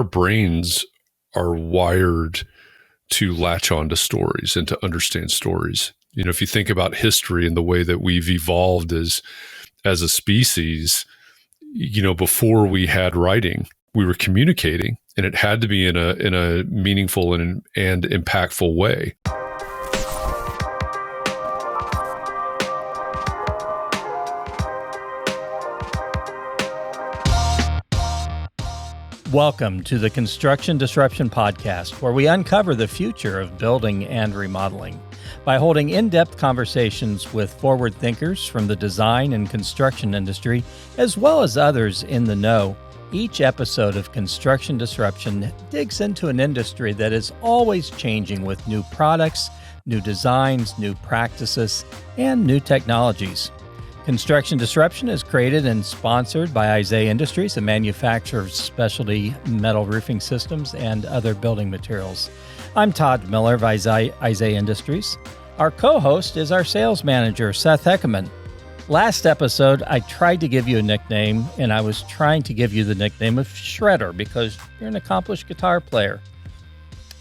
our brains are wired to latch on to stories and to understand stories. If you think about history and the way that we've evolved as a species, before we had writing, we were communicating, and it had to be in a meaningful and impactful way. Welcome to the Construction Disruption Podcast, where we uncover the future of building and remodeling by holding in-depth conversations with forward thinkers from the design and construction industry, as well as others in the know. Each episode of Construction Disruption digs into an industry that is always changing with new products, new designs, new practices, and new technologies. Construction Disruption is created and sponsored by Isaiah Industries, a manufacturer of specialty metal roofing systems and other building materials. I'm Todd Miller of Isaiah Industries. Our co-host is our sales manager, Seth Heckerman. Last episode, I tried to give you a nickname, and I was trying to give you the nickname of Shredder because you're an accomplished guitar player.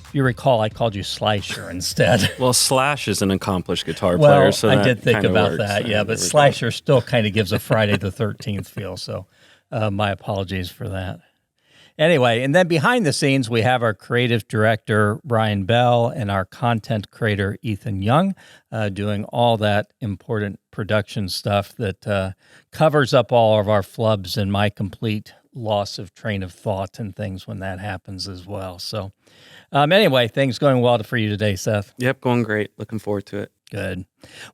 If you recall, I called you Slasher instead. Well, Slash is an accomplished guitar player, so I did think about works. that, yeah, but Slasher still kind of gives a Friday the 13th feel, so my apologies for that. Anyway, and then behind the scenes, we have our creative director, Brian Bell, and our content creator, Ethan Young, doing all that important production stuff that covers up all of our flubs and my complete loss of train of thought and things when that happens as well. So anyway, things going well for you today, Seth? Yep, going great. Looking forward to it. Good.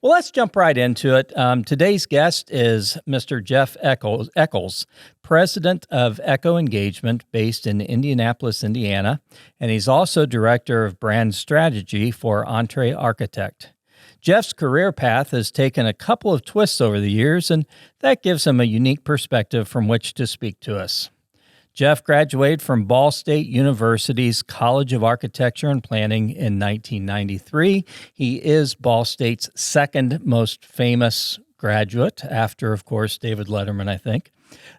Well, let's jump right into it. Today's guest is Mr. Jeff Echols, president of Echo Engagement based in Indianapolis, Indiana, and he's also director of brand strategy for Entree Architect. Jeff's career path has taken a couple of twists over the years, and that gives him a unique perspective from which to speak to us. Jeff graduated from Ball State University's College of Architecture and Planning in 1993. He is Ball State's second most famous graduate, after, of course, David Letterman, I think.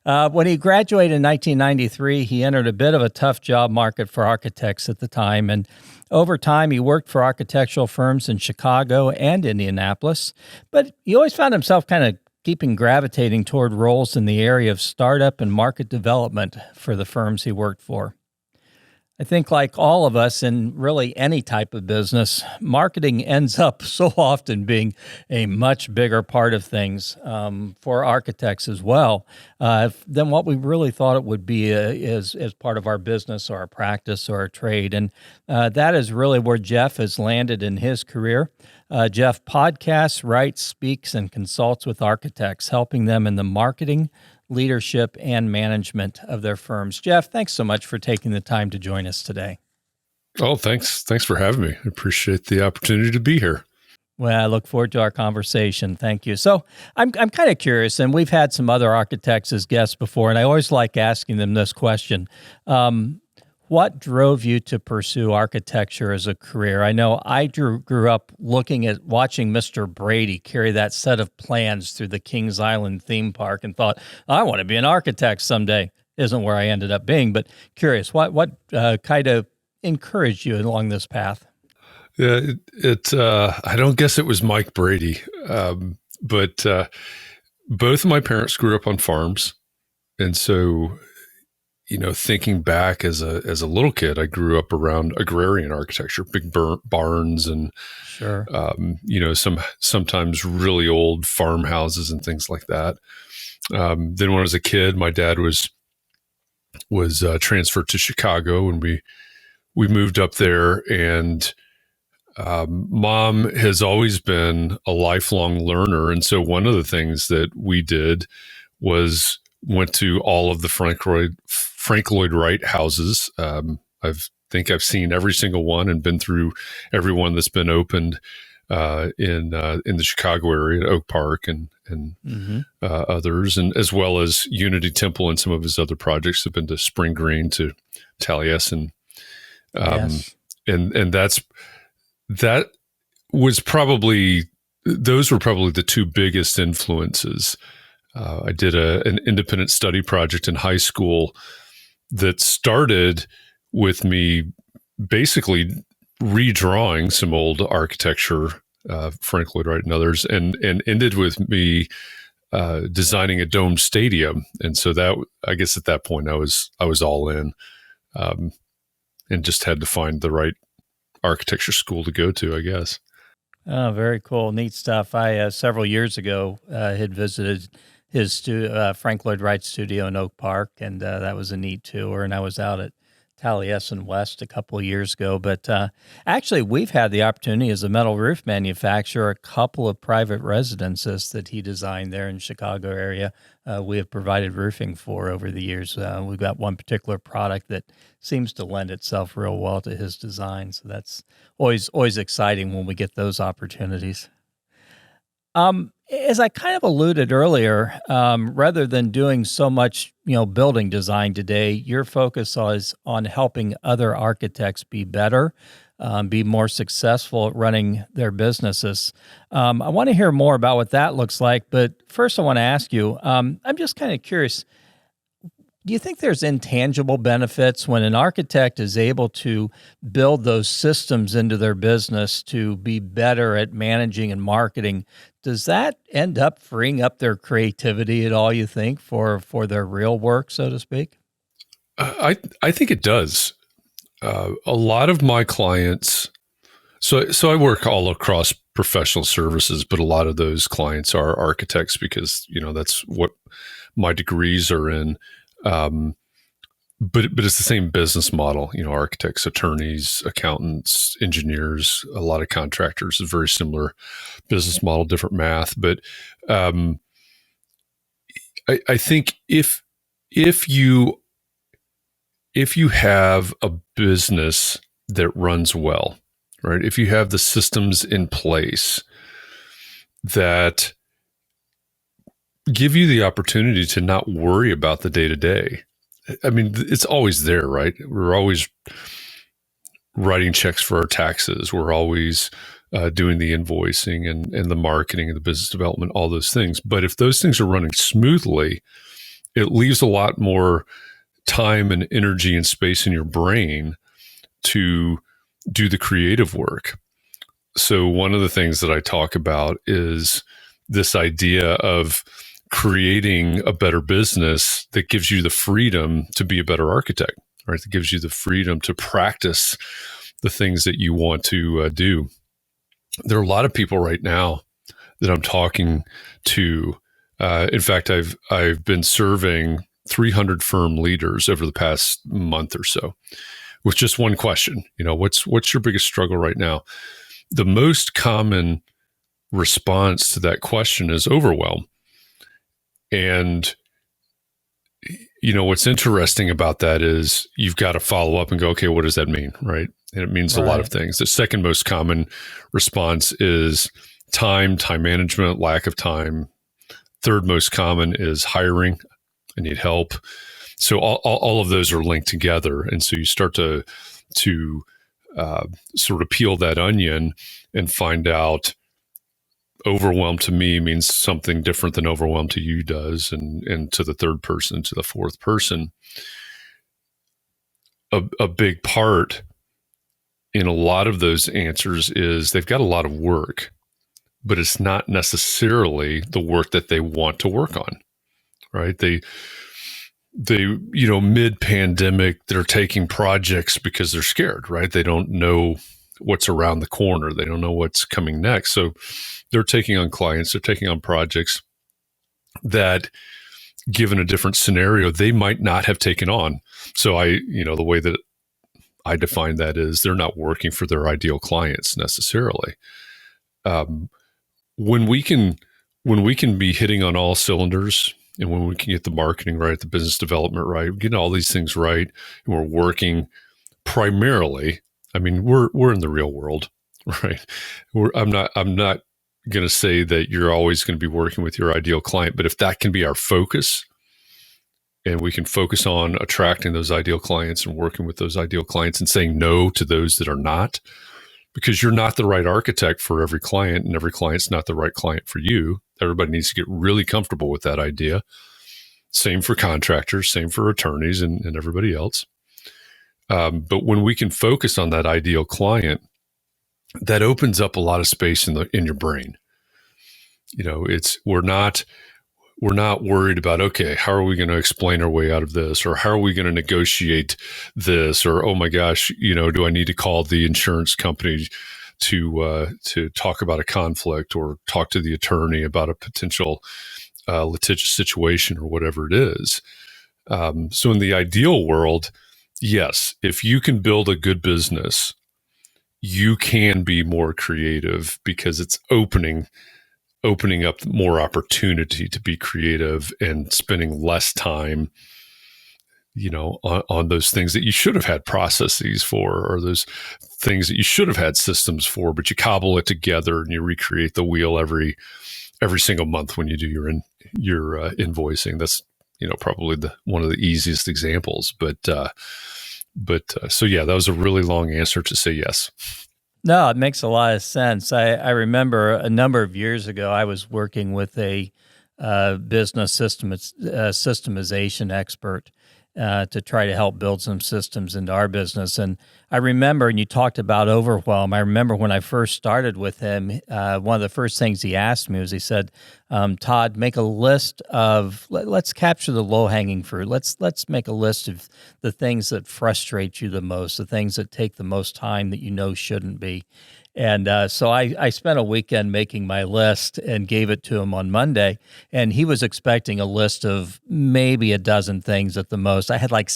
When he graduated in 1993, he entered a bit of a tough job market for architects at the time, and over time, he worked for architectural firms in Chicago and Indianapolis, but he always found himself kind of gravitating toward roles in the area of startup and market development for the firms he worked for. I think like all of us in really any type of business, marketing ends up so often being a much bigger part of things for architects as well than what we really thought it would be as part of our business or our practice or our trade. And that is really where Jeff has landed in his career. Jeff podcasts, writes, speaks, and consults with architects, helping them in the marketing, leadership, and management of their firms. Jeff, thanks so much for taking the time to join us today. Oh, thanks. Thanks for having me. I appreciate the opportunity to be here. Well, I look forward to our conversation. Thank you. So I'm kind of curious, and we've had some other architects as guests before, and I always like asking them this question. What drove you to pursue architecture as a career? I know I grew up watching Mr. Brady carry that set of plans through the Kings Island theme park and thought, I want to be an architect someday. Isn't where I ended up being, but curious, what kind of encouraged you along this path? Yeah, I don't guess it was Mike Brady, but both of my parents grew up on farms, and so thinking back as a little kid, I grew up around agrarian architecture, big barns and, sure. Sometimes really old farmhouses and things like that. Then when I was a kid, my dad was transferred to Chicago, and we moved up there, and Mom has always been a lifelong learner. And so one of the things that we did was went to all of the Frank Lloyd Wright houses. I think I've seen every single one and been through every one that's been opened in the Chicago area, at Oak Park and others, and as well as Unity Temple and some of his other projects. Have been to Spring Green, to Taliesin, Yes. and that was probably those were probably the two biggest influences. I did an independent study project in high school that started with me basically redrawing some old architecture, Frank Lloyd Wright and others, and ended with me designing a domed stadium. And so that, I guess at that point I was all in, and just had to find the right architecture school to go to, I guess. Oh, very cool. Neat stuff. I, several years ago, had visited his Frank Lloyd Wright studio in Oak Park, and that was a neat tour. And I was out at Taliesin West a couple of years ago. But actually, we've had the opportunity as a metal roof manufacturer, a couple of private residences that he designed there in Chicago area. We have provided roofing for over the years. We've got one particular product that seems to lend itself real well to his design. So that's always exciting when we get those opportunities. As I kind of alluded earlier, rather than doing so much, building design today, your focus is on helping other architects be better, be more successful at running their businesses. I want to hear more about what that looks like, but first I want to ask you, I'm just kind of curious, do you think there's intangible benefits when an architect is able to build those systems into their business to be better at managing and marketing? Does that end up freeing up their creativity at all, you think, for their real work, so to speak? I think it does. A lot of my clients, so I work all across professional services, but a lot of those clients are architects because, that's what my degrees are in. But it's the same business model, architects, attorneys, accountants, engineers, a lot of contractors, a very similar business model, different math. But I think if you have a business that runs well, right? If you have the systems in place that give you the opportunity to not worry about the day-to-day. I mean, it's always there, right? We're always writing checks for our taxes. We're always doing the invoicing and the marketing and the business development, all those things. But if those things are running smoothly, it leaves a lot more time and energy and space in your brain to do the creative work. So one of the things that I talk about is this idea of creating a better business that gives you the freedom to be a better architect, right? That gives you the freedom to practice the things that you want to do. There are a lot of people right now that I'm talking to. In fact, I've been serving 300 firm leaders over the past month or so with just one question. What's your biggest struggle right now? The most common response to that question is overwhelm. And, what's interesting about that is you've got to follow up and go, okay, what does that mean? Right. And it means a lot of things. The second most common response is time management, lack of time. Third most common is hiring. I need help. So all of those are linked together. And so you start to sort of peel that onion and find out overwhelm to me means something different than overwhelm to you does, and to the third person, to the fourth person. A big part in a lot of those answers is they've got a lot of work, but it's not necessarily the work that they want to work on, right? They mid-pandemic, they're taking projects because they're scared, right? They don't know what's around the corner. They don't know what's coming next. So they're taking on clients, they're taking on projects that, given a different scenario, they might not have taken on. So the way that I define that is they're not working for their ideal clients necessarily. When we can be hitting on all cylinders, and when we can get the marketing right, the business development right, getting all these things right, and we're working primarily, I mean, we're in the real world, right? I'm not going to say that you're always going to be working with your ideal client, but if that can be our focus, and we can focus on attracting those ideal clients and working with those ideal clients and saying no to those that are not, because you're not the right architect for every client, and every client's not the right client for you. Everybody needs to get really comfortable with that idea. Same for contractors, same for attorneys and everybody else. But when we can focus on that ideal client, that opens up a lot of space in your brain. We're not worried about, okay, how are we going to explain our way out of this, or how are we going to negotiate this, or oh my gosh, do I need to call the insurance company to talk about a conflict, or talk to the attorney about a potential litigious situation, or whatever it is. So in the ideal world, yes, if you can build a good business, you can be more creative because it's opening up more opportunity to be creative and spending less time, on those things that you should have had processes for, or those things that you should have had systems for, but you cobble it together and you recreate the wheel every single month when you do your invoicing. That's probably one of the easiest examples. But so yeah, that was a really long answer to say yes. No, it makes a lot of sense. I remember a number of years ago, I was working with a business systemization expert to try to help build some systems into our business. And I remember, and you talked about overwhelm, I remember when I first started with him, one of the first things he asked me was, he said, Todd, make a list of, let's capture the low-hanging fruit. Let's make a list of the things that frustrate you the most, the things that take the most time that shouldn't be. And so I spent a weekend making my list and gave it to him on Monday, and he was expecting a list of maybe a dozen things at the most. I had like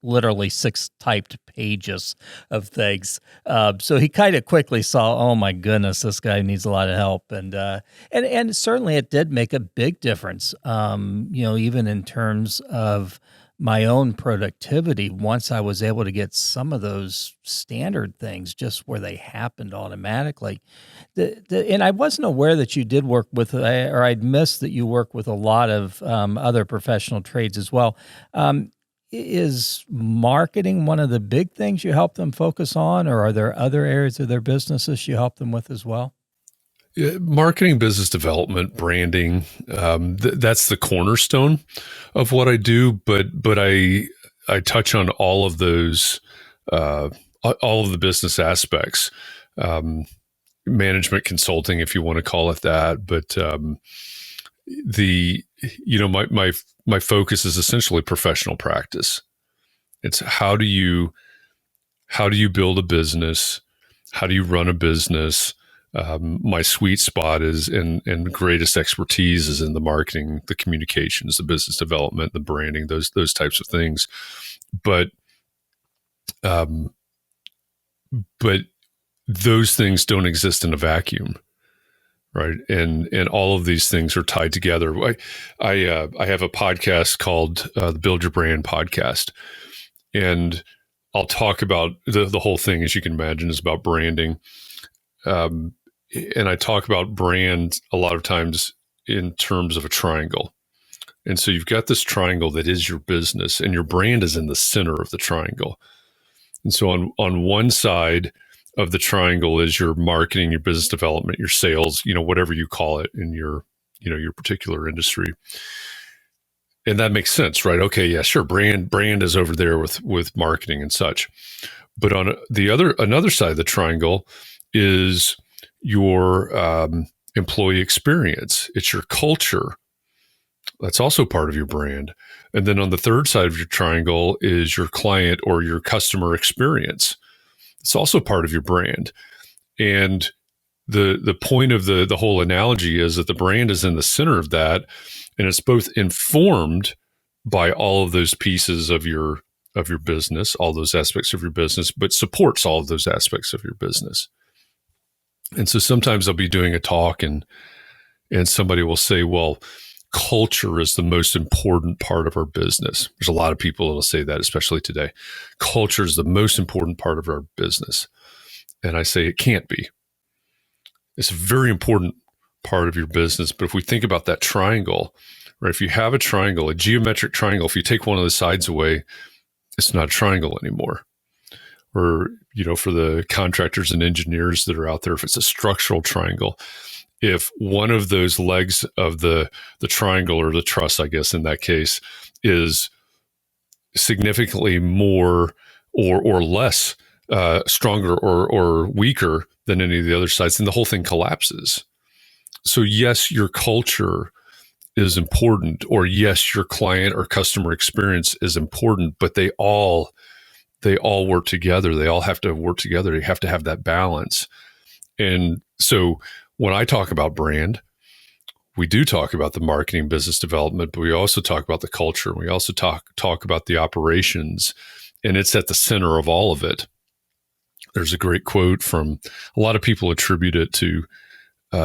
literally six typed pages of things. So he kind of quickly saw, oh my goodness, this guy needs a lot of help. And certainly it did make a big difference, even in terms of my own productivity once I was able to get some of those standard things just where they happened automatically. And I wasn't aware that you did work with, or I'd missed that you work with a lot of other professional trades as well. Is marketing one of the big things you help them focus on, or are there other areas of their businesses you help them with as well? Marketing, business development, branding, that's the cornerstone of what I do. But I touch on all of those, all of the business aspects, management consulting, if you want to call it that. But my focus is essentially professional practice. It's how do you build a business? How do you run a business? My sweet spot is and greatest expertise is in the marketing, the communications, the business development, the branding, those types of things. But those things don't exist in a vacuum, right? And all of these things are tied together. I have a podcast called the Build Your Brand podcast, and I'll talk about the whole thing, as you can imagine, is about branding. And I talk about brand a lot of times in terms of a triangle. And so you've got this triangle that is your business, and your brand is in the center of the triangle. And so on one side of the triangle is your marketing, your business development, your sales, whatever you call it in your particular industry. And that makes sense, right? Okay, yeah, sure. Brand is over there with marketing and such. But on another side of the triangle is your employee experience. It's your culture. That's also part of your brand. And then on the third side of your triangle is your client or your customer experience. It's also part of your brand. And the point of the whole analogy is that the brand is in the center of that, and it's both informed by all of those pieces of your business, all those aspects of your business, but supports all of those aspects of your business. And so sometimes I'll be doing a talk and somebody will say, well, culture is the most important part of our business. There's a lot of people that'll say that, especially today. Culture is the most important part of our business. And I say it can't be. It's a very important part of your business. But if we think about that triangle, right? If you have a triangle, a geometric triangle, if you take one of the sides away, it's not a triangle anymore. Or, for the contractors and engineers that are out there, if it's a structural triangle, if one of those legs of the triangle, or the truss, I guess in that case, is significantly more or less stronger or weaker than any of the other sides, then the whole thing collapses. So yes, your culture is important, or yes, your client or customer experience is important, but they all work together. They all have to work together. You have to have that balance. And so when I talk about brand, we do talk about the marketing, business development, but we also talk about the culture. We also talk about the operations, and it's at the center of all of it. There's a great quote from, a lot of people attribute it to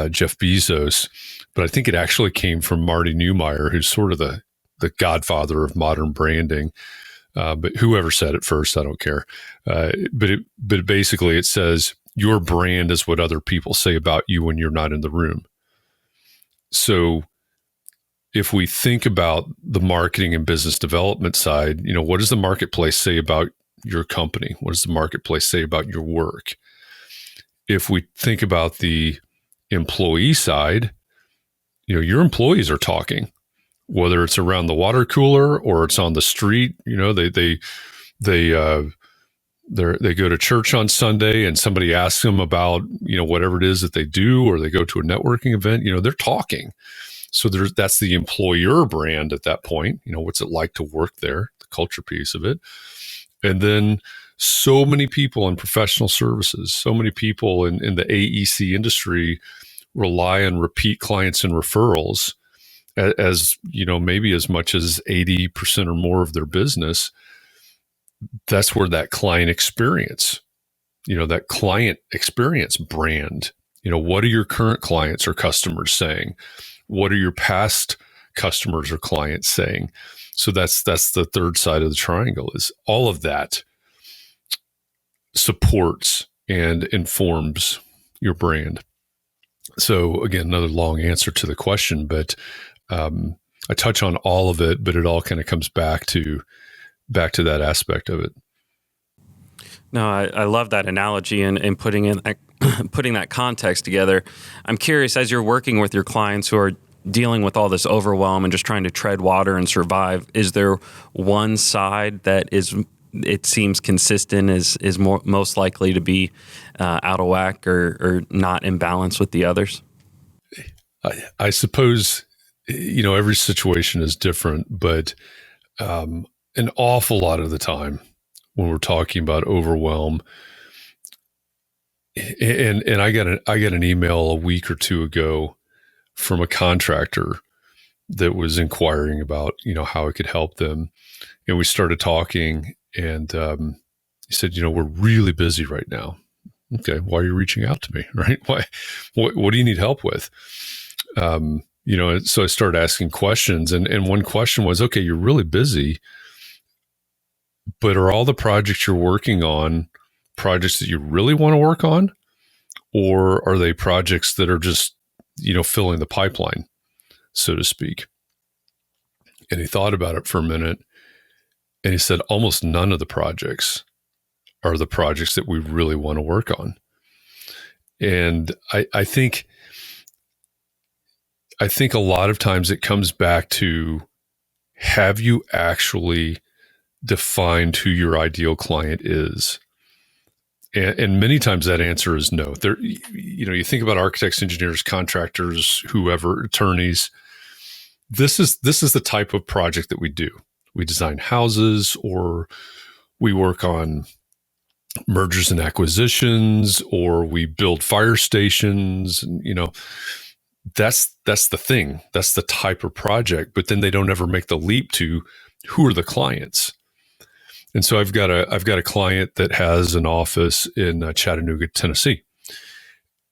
Jeff Bezos, but I think it actually came from Marty Neumeier, who's sort of the godfather of modern branding. But whoever said it first, I don't care. But basically it says, your brand is what other people say about you when you're not in the room. So if we think about the marketing and business development side, what does the marketplace say about your company? What does the marketplace say about your work? If we think about the employee side, your employees are talking, whether it's around the water cooler or it's on the street. They go to church on Sunday and somebody asks them about, whatever it is that they do, or they go to a networking event, they're talking. So that's the employer brand at that point. What's it like to work there, the culture piece of it. And then so many people in professional services, so many people in the AEC industry rely on repeat clients and referrals as maybe as much as 80% or more of their business. That's where that client experience, that client experience brand, what are your current clients or customers saying? What are your past customers or clients saying? So that's the third side of the triangle, is all of that supports and informs your brand. So again, another long answer to the question, but I touch on all of it, but it all kind of comes back to that aspect of it. No, I love that analogy and putting that context together. I'm curious, as you're working with your clients who are dealing with all this overwhelm and just trying to tread water and survive, is there one side that it seems consistent is most likely to be out of whack or not in balance with the others? I suppose, every situation is different, but an awful lot of the time when we're talking about overwhelm, and I got an email a week or two ago from a contractor that was inquiring about, how I could help them. And we started talking, and he said, we're really busy right now. Okay, why are you reaching out to me, right? Why? What do you need help with? So I started asking questions, and one question was, okay, you're really busy, but are all the projects you're working on projects that you really want to work on? Or are they projects that are just, filling the pipeline, so to speak? And he thought about it for a minute, and he said, almost none of the projects are the projects that we really want to work on. And I think a lot of times it comes back to, have you actually defined who your ideal client is? And many times that answer is no. You think about architects, engineers, contractors, whoever, attorneys. This is the type of project that we do. We design houses, or we work on mergers and acquisitions, or we build fire stations. That's the thing. That's the type of project. But then they don't ever make the leap to, who are the clients? And so I've got a client that has an office in Chattanooga, Tennessee,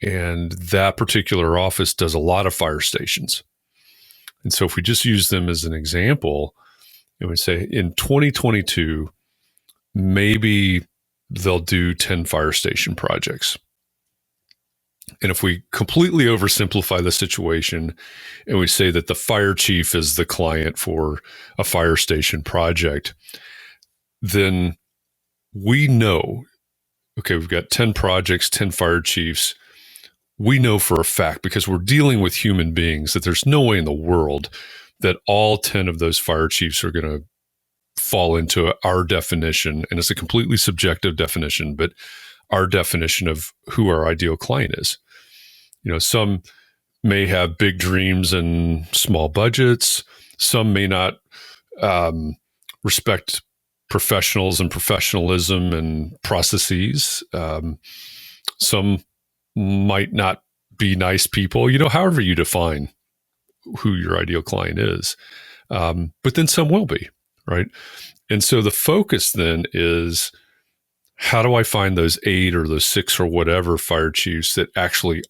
and that particular office does a lot of fire stations. And so if we just use them as an example, and we say in 2022, maybe they'll do 10 fire station projects. And if we completely oversimplify the situation and we say that the fire chief is the client for a fire station project, then we know, okay, we've got 10 projects, 10 fire chiefs. we know for a fact, because we're dealing with human beings, that there's no way in the world that all 10 of those fire chiefs are going to fall into our definition. And it's a completely subjective definition, but our definition of who our ideal client is. Some may have big dreams and small budgets. Some may not respect professionals and professionalism and processes. Some might not be nice people, however you define who your ideal client is. But then some will be, right? And so the focus then is, how do I find those 8 or those 6 or whatever fire chiefs that actually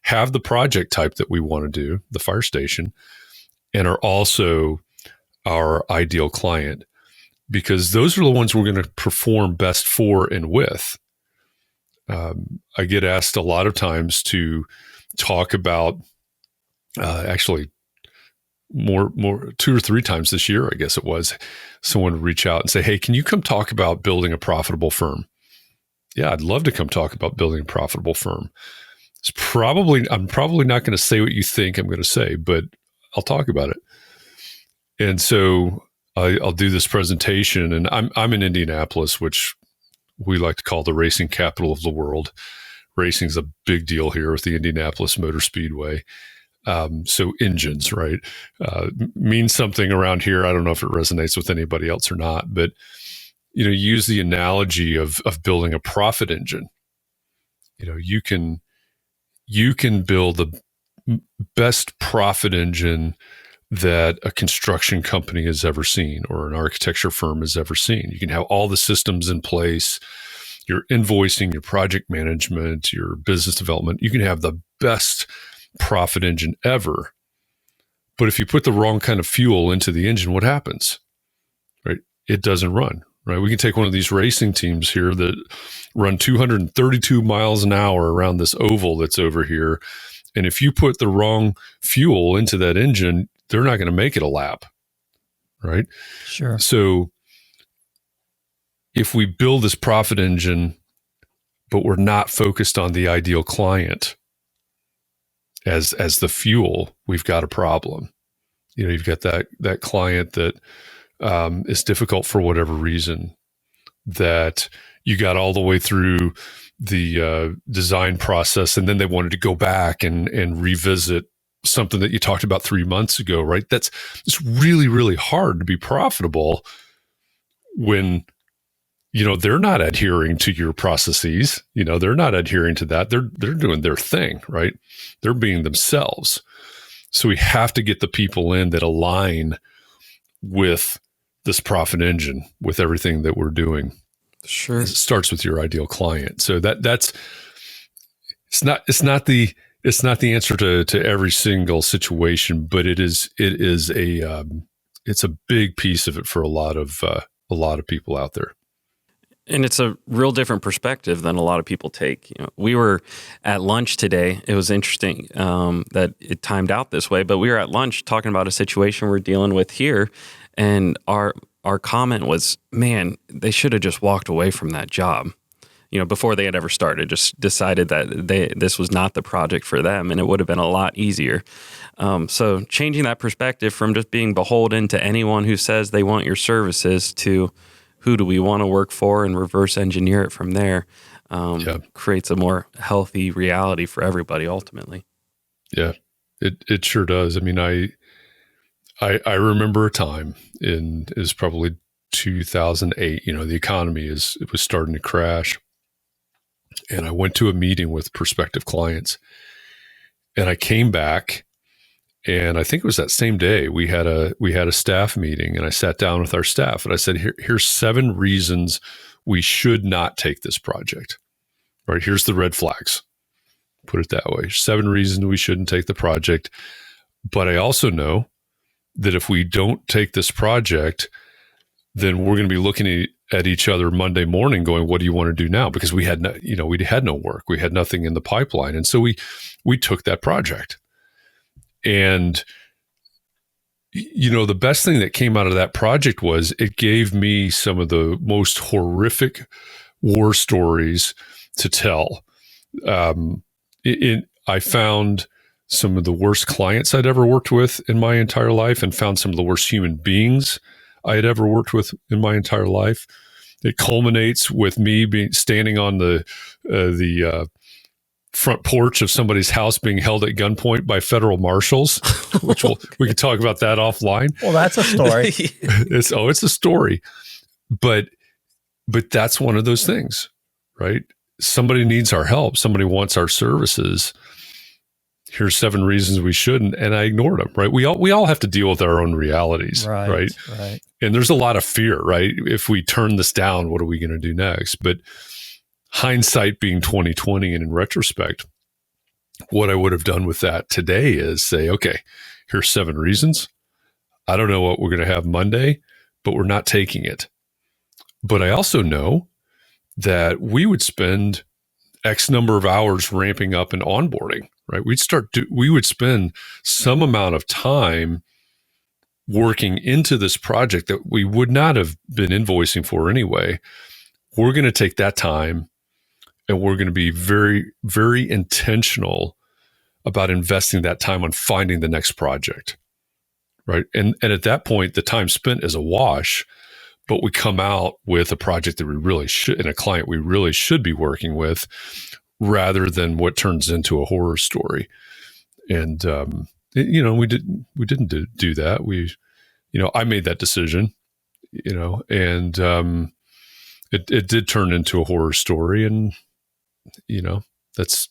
have the project type that we want to do, the fire station, and are also our ideal client? Because those are the ones we're going to perform best for and with. I get asked a lot of times to talk about, actually more 2 or 3 times this year, I guess it was, someone would reach out and say, hey, can you come talk about building a profitable firm? Yeah, I'd love to come talk about building a profitable firm. I'm probably not going to say what you think I'm going to say, but I'll talk about it. And so I'll do this presentation, and I'm in Indianapolis, which we like to call the racing capital of the world. Racing is a big deal here with the Indianapolis Motor Speedway. So engines, right, means something around here. I don't know if it resonates with anybody else or not, but use the analogy of building a profit engine. You can build the best profit engine that a construction company has ever seen, or an architecture firm has ever seen. You can have all the systems in place, your invoicing, your project management, your business development. You can have the best profit engine ever. But if you put the wrong kind of fuel into the engine, what happens? Right? It doesn't run. Right? We can take one of these racing teams here that run 232 miles an hour around this oval that's over here. And if you put the wrong fuel into that engine, they're not going to make it a lap. Right? Sure. So if we build this profit engine, but we're not focused on the ideal client as the fuel, we've got a problem. You've got that client that is difficult for whatever reason, that you got all the way through the design process, and then they wanted to go back and revisit something that you talked about 3 months ago, right? It's really, really hard to be profitable when they're not adhering to your processes. They're not adhering to that. They're doing their thing, right? They're being themselves. So we have to get the people in that align with this profit engine, with everything that we're doing. Sure. It starts with your ideal client. So that's it's not the answer to every single situation, but it's a big piece of it for a lot of people out there. And it's a real different perspective than a lot of people take. We were at lunch today. It was interesting that it timed out this way, but we were at lunch talking about a situation we're dealing with here, and our comment was, man, they should have just walked away from that job. Before they had ever started, just decided that this was not the project for them, and it would have been a lot easier. So changing that perspective from just being beholden to anyone who says they want your services to who do we want to work for, and reverse engineer it from there, creates a more healthy reality for everybody ultimately. Yeah, it sure does. I mean, I remember a time it was probably 2008, the economy it was starting to crash. And I went to a meeting with prospective clients, and I came back, and I think it was that same day we had a staff meeting, and I sat down with our staff and I said, here's 7 reasons we should not take this project. Right? Here's the red flags. Put it that way. 7 reasons we shouldn't take the project. But I also know that if we don't take this project, then we're going to be looking at each other Monday morning going, what do you want to do now? Because we had no work. We had nothing in the pipeline. And so we took that project. And, the best thing that came out of that project was it gave me some of the most horrific war stories to tell. I found some of the worst clients I'd ever worked with in my entire life, and found some of the worst human beings I had ever worked with in my entire life. It culminates with me standing on the front porch of somebody's house being held at gunpoint by federal marshals, which we can talk about that offline. Well, that's a story. It's a story, but that's one of those things, right? Somebody needs our help. Somebody wants our services. Here's 7 reasons we shouldn't, and I ignored them. Right? We all have to deal with our own realities, right? And there's a lot of fear, right? If we turn this down, what are we going to do next? But hindsight being 2020, and in retrospect, what I would have done with that today is say, okay, here's 7 reasons. I don't know what we're going to have Monday, but we're not taking it. But I also know that we would spend X number of hours ramping up and onboarding, right? We would spend some amount of time working into this project that we would not have been invoicing for anyway. We're going to take that time, and we're going to be very, very intentional about investing that time on finding the next project, right? And at that point, the time spent is a wash, but we come out with a project that we really should, and a client we really should be working with, rather than what turns into a horror story. And we didn't do that. I made that decision, and it did turn into a horror story, and that's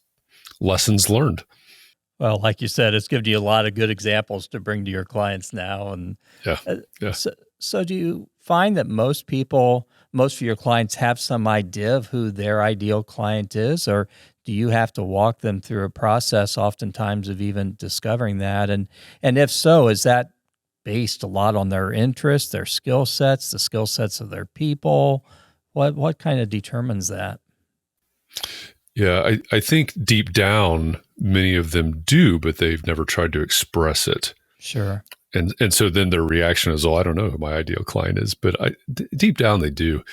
lessons learned. Well, like you said, it's given you a lot of good examples to bring to your clients now. And yeah. So do you find that most of your clients have some idea of who their ideal client is, or do you have to walk them through a process oftentimes of even discovering that? And if so, is that based a lot on their interests, their skill sets, the skill sets of their people? What kind of determines that? Yeah, I think deep down, many of them do, but they've never tried to express it. Sure. And so then their reaction is, I don't know who my ideal client is, but deep down they do.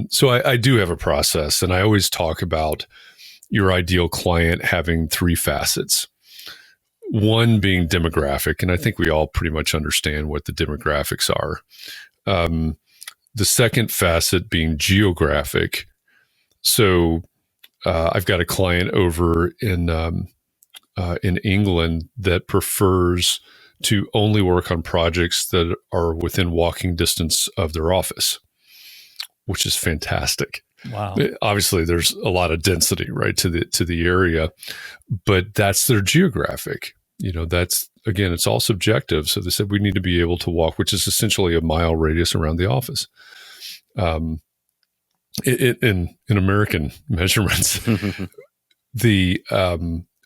So I do have a process, and I always talk about your ideal client having 3 facets. One being demographic, and I think we all pretty much understand what the demographics are. The second facet being geographic. So I've got a client over in England that prefers to only work on projects that are within walking distance of their office, which is fantastic. Wow. Obviously, there's a lot of density, right, to the area, but that's their geographic. That's, again, it's all subjective. So they said we need to be able to walk, which is essentially a mile radius around the office. In American measurements,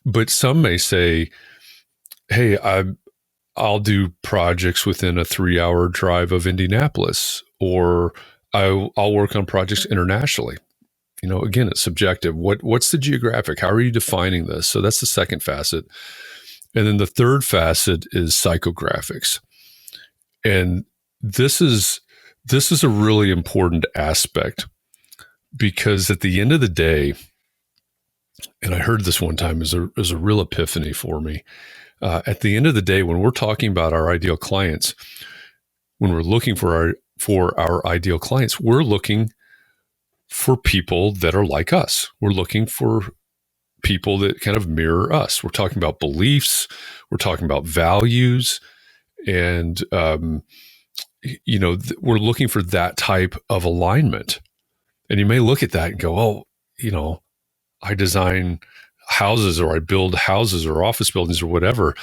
but some may say, "Hey, I'll do projects within a 3-hour drive of Indianapolis, or I'll work on projects internationally." Again, it's subjective. What's the geographic? How are you defining this? So that's the second facet. And then the third facet is psychographics. And this is a really important aspect, because at the end of the day, and I heard this one time as a real epiphany for me. At the end of the day, when we're talking about our ideal clients, when we're looking for our ideal clients, we're looking for people that are like us. We're looking for people that kind of mirror us. We're talking about beliefs. We're talking about values. And, we're looking for that type of alignment. And you may look at that and go, I design houses, or I build houses or office buildings or whatever.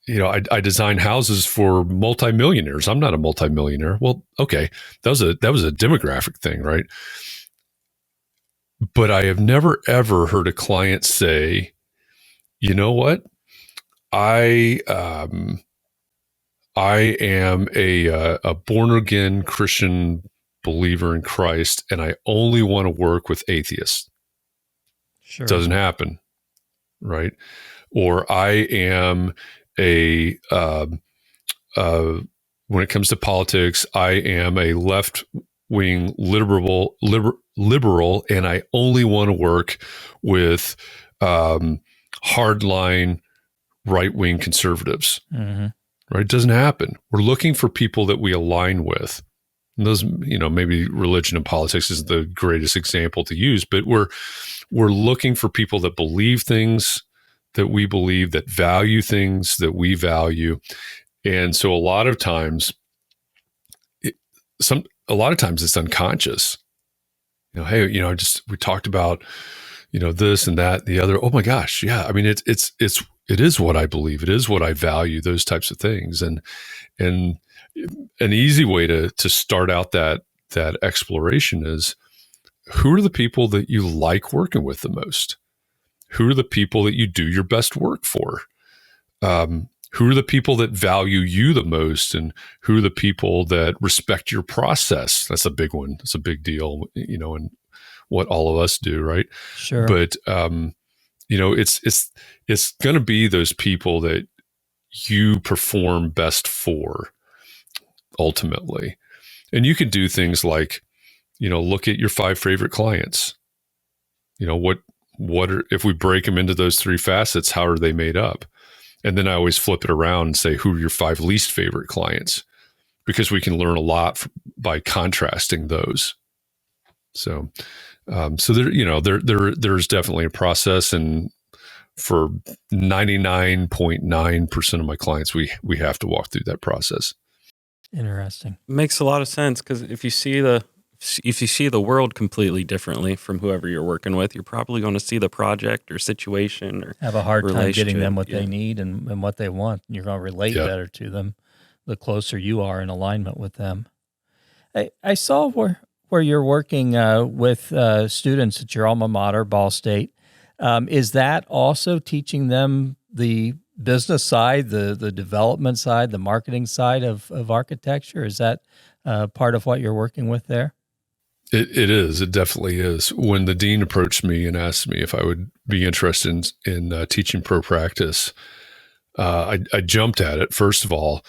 I design houses for multimillionaires. I'm not a multimillionaire. Well, okay, that was a demographic thing, right? But I have never ever heard a client say, "You know what? I am a born again Christian believer in Christ, and I only want to work with atheists." Sure. Doesn't happen, right? Or I am when it comes to politics, I am a left-wing liberal, and I only want to work with hardline right-wing conservatives. Mm-hmm. Right? It doesn't happen. We're looking for people that we align with. And those, maybe religion and politics is the greatest example to use, but we're looking for people that believe things that we believe, that value things that we value. And so a lot of times it's unconscious. Hey, we talked about, this and that, and the other. Oh my gosh, yeah. I mean, it is what I believe. It is what I value. Those types of things, and an easy way to start out that exploration is, who are the people that you like working with the most? Who are the people that you do your best work for? Who are the people that value you the most, and who are the people that respect your process? That's a big one. It's a big deal, in what all of us do, right? Sure. But it's going to be those people that you perform best for, ultimately. And you can do things like, look at your 5 favorite clients. What are, if we break them into those 3 facets, how are they made up? And then I always flip it around and say, who are your 5 least favorite clients? Because we can learn a lot by contrasting those. So there's definitely a process, and for 99.9% of my clients, we have to walk through that process. Interesting. Makes a lot of sense, because if you see the world completely differently from whoever you're working with, you're probably going to see the project or situation or have a hard time getting them what they need and what they want. And you're going to relate better to them the closer you are in alignment with them. I saw where you're working with students at your alma mater, Ball State. Is that also teaching them the business side, the development side, the marketing side of architecture? Is that part of what you're working with there? It is. It definitely is. When the dean approached me and asked me if I would be interested in teaching pro practice, I jumped at it, first of all,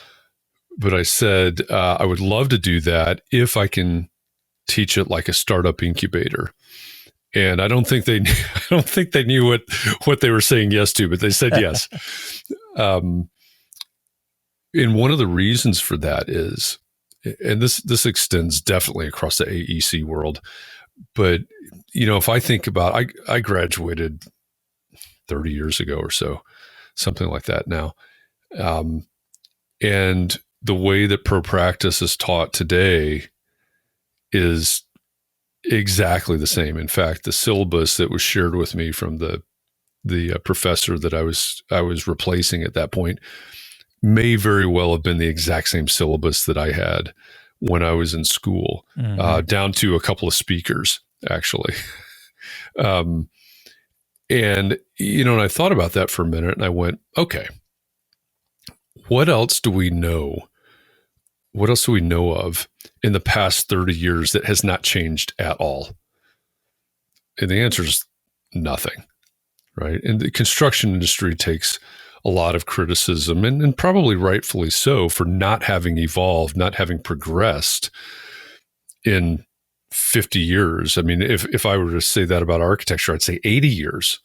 but I said I would love to do that if I can teach it like a startup incubator. And I don't think they knew what they were saying yes to, but they said yes. And one of the reasons for that is, and this extends definitely across the AEC world, but if I think about, I graduated 30 years ago or so, something like that now. And the way that pro practice is taught today is exactly the same. In fact, the syllabus that was shared with me from the professor that I was replacing at that point may very well have been the exact same syllabus that I had when I was in school, down to a couple of speakers, actually. And I thought about that for a minute, and I went, okay, what else do we know? What else do we know of in the past 30 years that has not changed at all? And the answer is nothing, right? And the construction industry takes a lot of criticism, and probably rightfully so, for not having evolved, not having progressed in 50 years. I mean, if I were to say that about architecture, I'd say 80 years.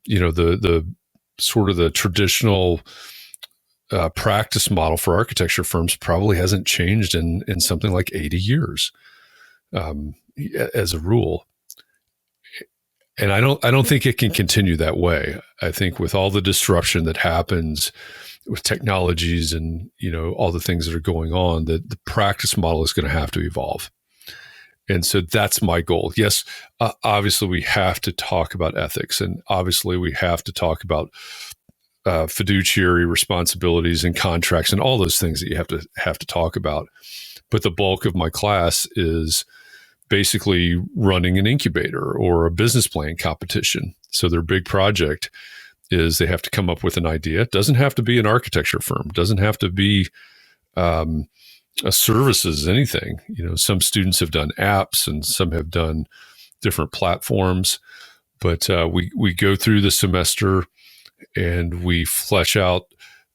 The sort of the traditional practice model for architecture firms probably hasn't changed in something like 80 years, as a rule. And I don't think it can continue that way. I think with all the disruption that happens with technologies and all the things that are going on, that the practice model is going to have to evolve. And so that's my goal. Yes, obviously we have to talk about ethics, and obviously we have to talk about fiduciary responsibilities and contracts and all those things that you have to talk about. But the bulk of my class is basically running an incubator or a business plan competition. So their big project is they have to come up with an idea. It doesn't have to be an architecture firm. It doesn't have to be a services, anything. Some students have done apps and some have done different platforms. But we go through the semester and we flesh out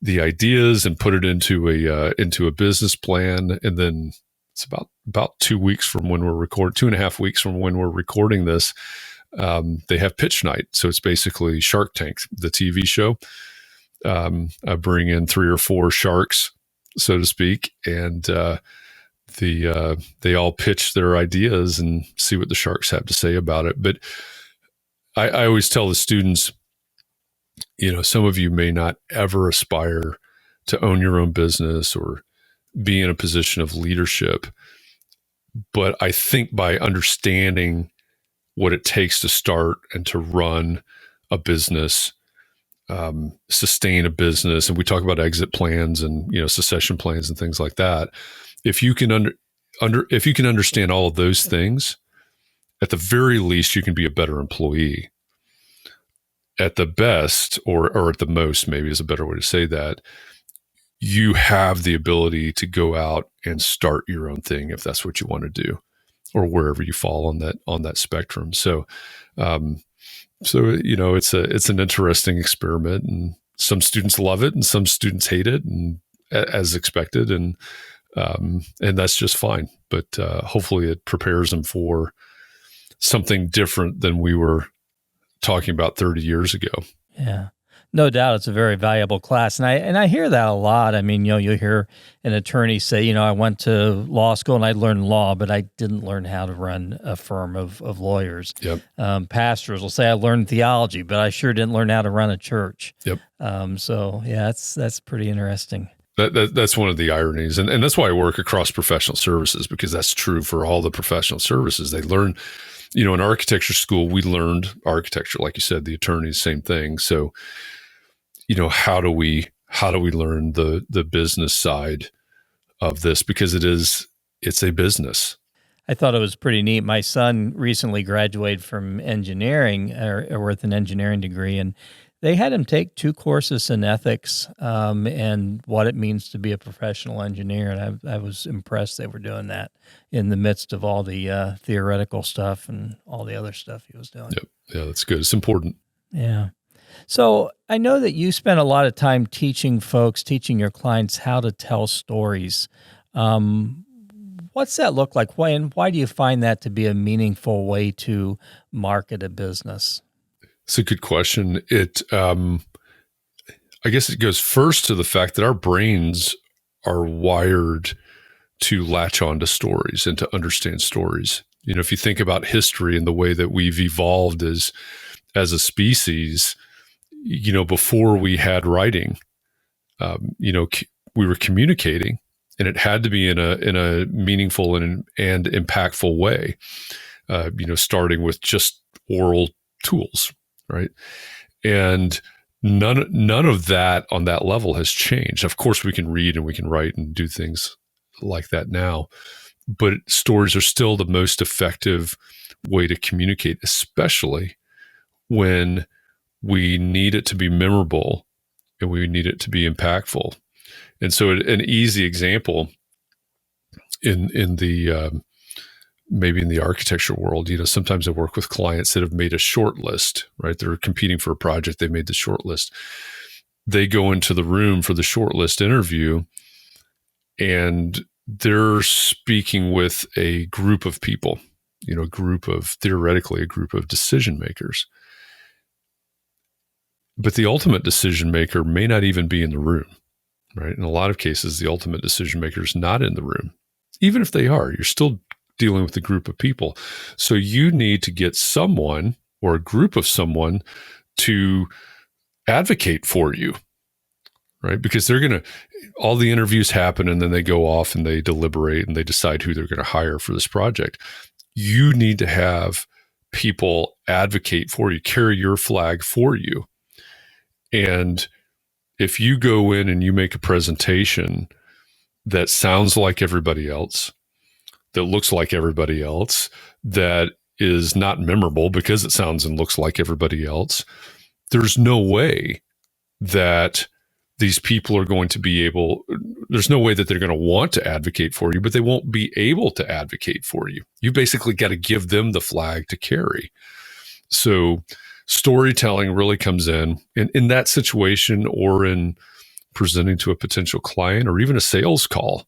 the ideas and put it into a business plan. And then it's about 2 weeks from when we're 2.5 weeks from when we're recording this. they have pitch night. So it's basically Shark Tank, the TV show. I bring in 3 or 4 sharks, so to speak, and they all pitch their ideas and see what the sharks have to say about it. But I always tell the students, some of you may not ever aspire to own your own business or be in a position of leadership. But I think by understanding what it takes to start and to run a business, sustain a business, and we talk about exit plans and succession plans and things like that. If you can if you can understand all of those things, at the very least, you can be a better employee. At the best, or at the most, maybe is a better way to say that, you have the ability to go out and start your own thing if that's what you want to do, or wherever you fall on that spectrum. So, it's an interesting experiment, and some students love it and some students hate it, and as expected, and that's just fine. But hopefully, it prepares them for something different than we were talking about 30 years ago. Yeah, no doubt, it's a very valuable class, and I hear that a lot. I mean, you'll hear an attorney say, I went to law school and I learned law, but I didn't learn how to run a firm of lawyers. Yep. Pastors will say, I learned theology, but I sure didn't learn how to run a church. Yep. So yeah, that's pretty interesting. That's one of the ironies, and that's why I work across professional services, because that's true for all the professional services. They learn. In architecture school, we learned architecture, like you said, the attorneys, same thing. So, how do we learn the business side of this? Because it's a business. I thought it was pretty neat. My son recently graduated from engineering or with an engineering degree, and they had him take 2 courses in ethics and what it means to be a professional engineer. And I was impressed they were doing that in the midst of all the theoretical stuff and all the other stuff he was doing. Yep. Yeah, that's good. It's important. Yeah. So I know that you spend a lot of time teaching your clients how to tell stories. What's that look like? Why do you find that to be a meaningful way to market a business? It's a good question. I guess it goes first to the fact that our brains are wired to latch on to stories and to understand stories. If you think about history and the way that we've evolved as a species, before we had writing, we were communicating, and it had to be in a meaningful and impactful way. Starting with just oral tools. Right. And none of that on that level has changed. Of course, we can read and we can write and do things like that now, but stories are still the most effective way to communicate, especially when we need it to be memorable and we need it to be impactful. And so an easy example in the maybe in the architecture world, sometimes I work with clients that have made a short list, right? They're competing for a project. They made the short list. They go into the room for the short list interview, and they're speaking with a group of people, theoretically a group of decision makers. But the ultimate decision maker may not even be in the room, right? In a lot of cases, the ultimate decision maker is not in the room. Even if they are, you're still dealing with a group of people. So you need to get someone or a group of someone to advocate for you, right? Because all the interviews happen and then they go off and they deliberate and they decide who they're going to hire for this project. You need to have people advocate for you, carry your flag for you. And if you go in and you make a presentation that sounds like everybody else, that looks like everybody else, that is not memorable because it sounds and looks like everybody else, there's no way that these people are going to be there's no way that they're going to want to advocate for you, but they won't be able to advocate for you. You basically got to give them the flag to carry. So storytelling really comes in that situation, or in presenting to a potential client, or even a sales call.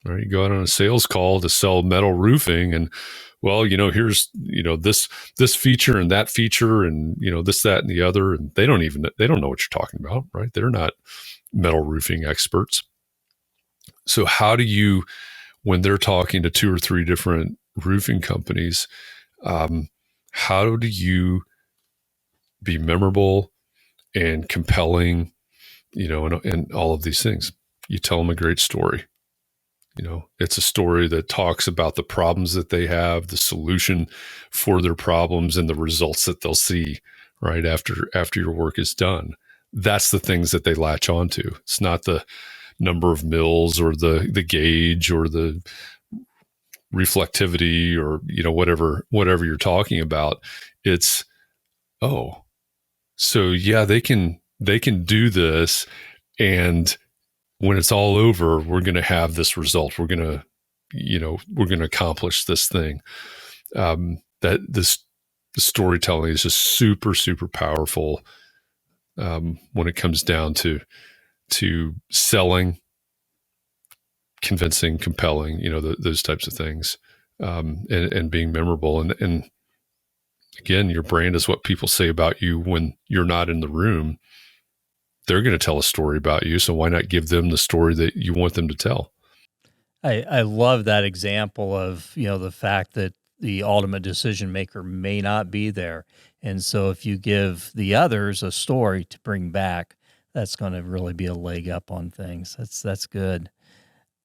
Right, you go out on a sales call to sell metal roofing, and well, here's, this feature and that feature and, this, that, and the other. And they don't know what you're talking about, right? They're not metal roofing experts. So how do you, when they're talking to 2 or 3 different roofing companies, how do you be memorable and compelling, and all of these things? You tell them a great story. It's a story that talks about the problems that they have, the solution for their problems, and the results that they'll see right after your work is done. That's the things that they latch onto. It's not the number of mils or the gauge or the reflectivity or whatever you're talking about. It's, oh, so yeah, they can do this, and when it's all over, we're going to have this result. We're going to accomplish this thing. The storytelling is just super, super powerful when it comes down to selling, convincing, compelling, those types of things, and being memorable. And again, your brand is what people say about you when you're not in the room. They're going to tell a story about you. So why not give them the story that you want them to tell? I love that example of, the fact that the ultimate decision maker may not be there. And so if you give the others a story to bring back, that's going to really be a leg up on things. That's good.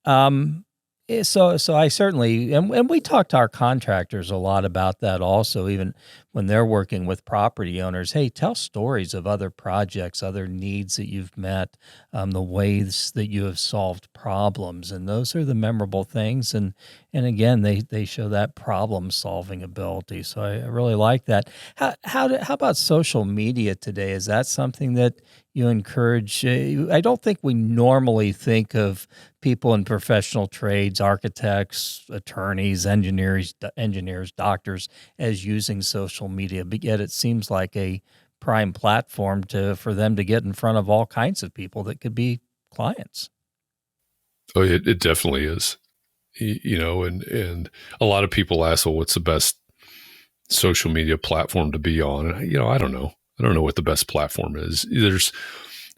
So I certainly, and we talk to our contractors a lot about that also, even when they're working with property owners. Hey, tell stories of other projects, other needs that you've met, the ways that you have solved problems. And those are the memorable things. And again, they show that problem solving ability. So I really like that. How about social media today? Is that something that you encourage? I don't think we normally think of people in professional trades, architects, attorneys, engineers, doctors, as using social media, but yet it seems like a prime platform for them to get in front of all kinds of people that could be clients. Oh, it definitely is. And a lot of people ask, well, what's the best social media platform to be on? And, I don't know. I don't know what the best platform is. There's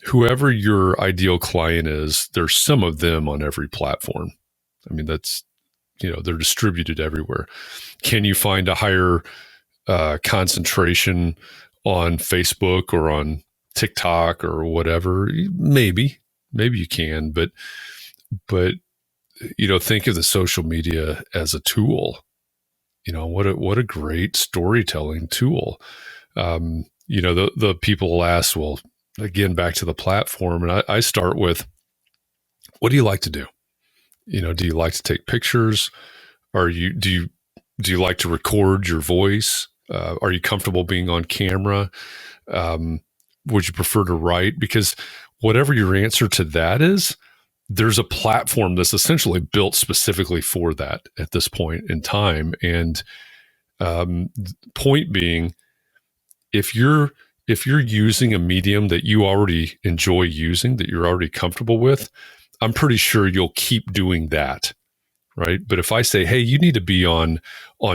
whoever your ideal client is, there's some of them on every platform. I mean, that's, they're distributed everywhere. Can you find a higher concentration on Facebook or on TikTok or whatever? Maybe you can, but think of the social media as a tool. What a great storytelling tool. The people will ask, well, again, back to the platform. And I start with, what do you like to do? Do you like to take pictures? Do you like to record your voice? Are you comfortable being on camera? Would you prefer to write? Because whatever your answer to that is, there's a platform that's essentially built specifically for that at this point in time. And point being, if you're using a medium that you already enjoy using, that you're already comfortable with, I'm pretty sure you'll keep doing that, right? But if I say, hey, you need to be on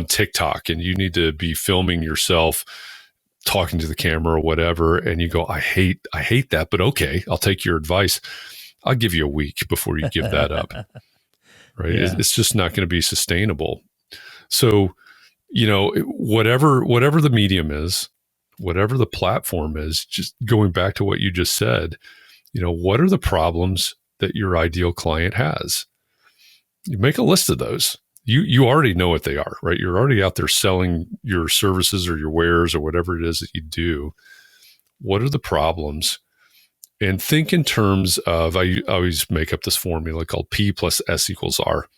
TikTok and you need to be filming yourself talking to the camera or whatever, and you go, I hate that, but okay, I'll take your advice. I'll give you a week before you give that up, right? Yeah. It's just not going to be sustainable. So, whatever the medium is, whatever the platform is, just going back to what you just said, what are the problems that your ideal client has? You make a list of those. You already know what they are, right? You're already out there selling your services or your wares or whatever it is that you do. What are the problems? And think in terms of, I always make up this formula called P plus S equals R.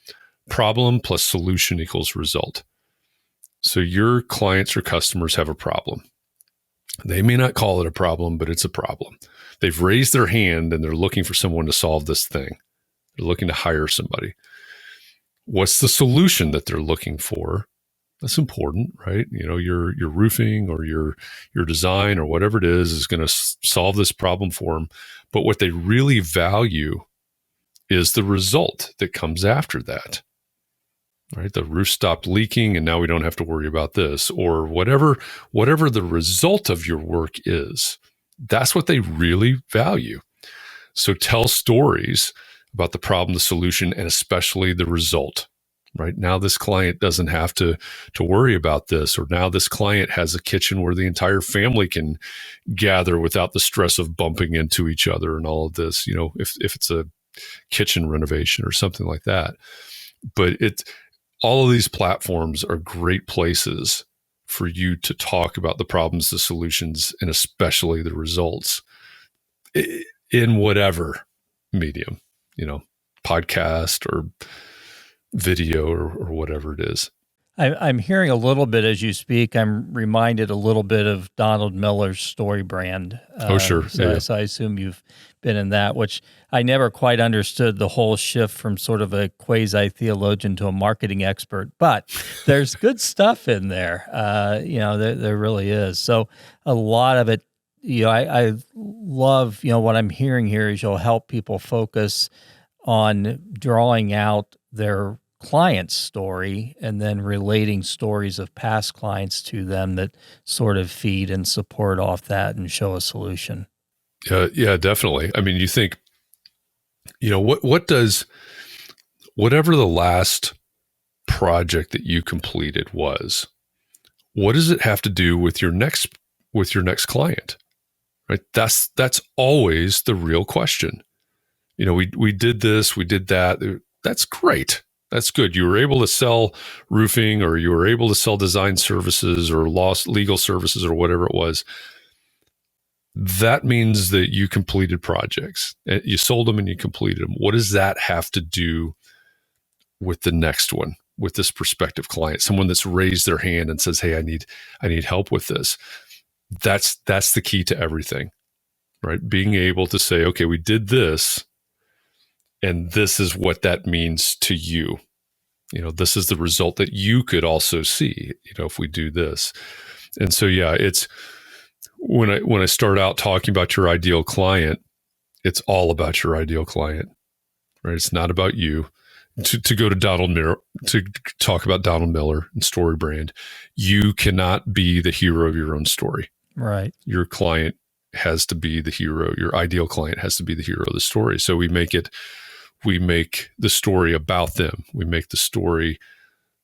Problem plus solution equals result. So your clients or customers have a problem. They may not call it a problem, but it's a problem. They've raised their hand and they're looking for someone to solve this thing. They're looking to hire somebody. What's the solution that they're looking for? That's important, right? Your roofing or your design or whatever it is going to solve this problem for them. But what they really value is the result that comes after that. right? The roof stopped leaking and now we don't have to worry about this, or whatever the result of your work is. That's what they really value. So tell stories about the problem, the solution, and especially the result. Right now, this client doesn't have to worry about this, or now this client has a kitchen where the entire family can gather without the stress of bumping into each other and all of this. You know, if it's a kitchen renovation or something like that. But all of these platforms are great places for you to talk about the problems, the solutions, and especially the results in whatever medium, you know, podcast or video or whatever it is. I'm hearing a little bit as you speak. I'm reminded a little bit of Donald Miller's Storybrand. Oh, sure. So I assume you've been in that, which I never quite understood the whole shift from sort of a quasi-theologian to a marketing expert. But there's good stuff in there. There really is. So a lot of it, I love, what I'm hearing here is you'll help people focus on drawing out their client's story and then relating stories of past clients to them that sort of feed and support off that and show a solution. Yeah, definitely. I mean, you think, what does, whatever the last project that you completed was, what does it have to do with your next client? Right? That's always the real question. We did this, we did that. That's great. That's good. You were able to sell roofing, or you were able to sell design services or legal services or whatever it was. That means that you completed projects. You sold them and you completed them. What does that have to do with the next one, with this prospective client, someone that's raised their hand and says, "Hey, I need help with this." That's the key to everything, right? Being able to say, "Okay, we did this, and this is what that means to you. This is the result that you could also see, if we do this." And so, yeah, it's when I start out talking about your ideal client, it's all about your ideal client, right? It's not about you. To go to Donald Miller, to talk about Donald Miller and Storybrand, you cannot be the hero of your own story. Right. Your client has to be the hero. Your ideal client has to be the hero of the story. So we make the story about them. We make the story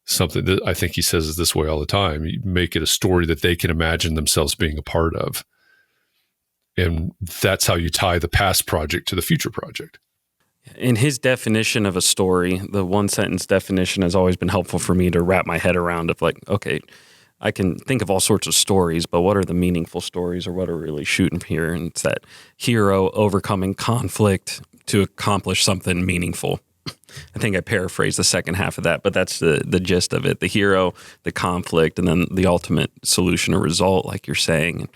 something that, I think he says it this way all the time. You make it a story that they can imagine themselves being a part of. And that's how you tie the past project to the future project. In his definition of a story, the one sentence definition has always been helpful for me to wrap my head around of, like, okay, I can think of all sorts of stories, but what are the meaningful stories, or what are we really shooting here? And it's that hero overcoming conflict to accomplish something meaningful. I think I paraphrased the second half of that, but that's the gist of it. The hero, the conflict, and then the ultimate solution or result, like you're saying.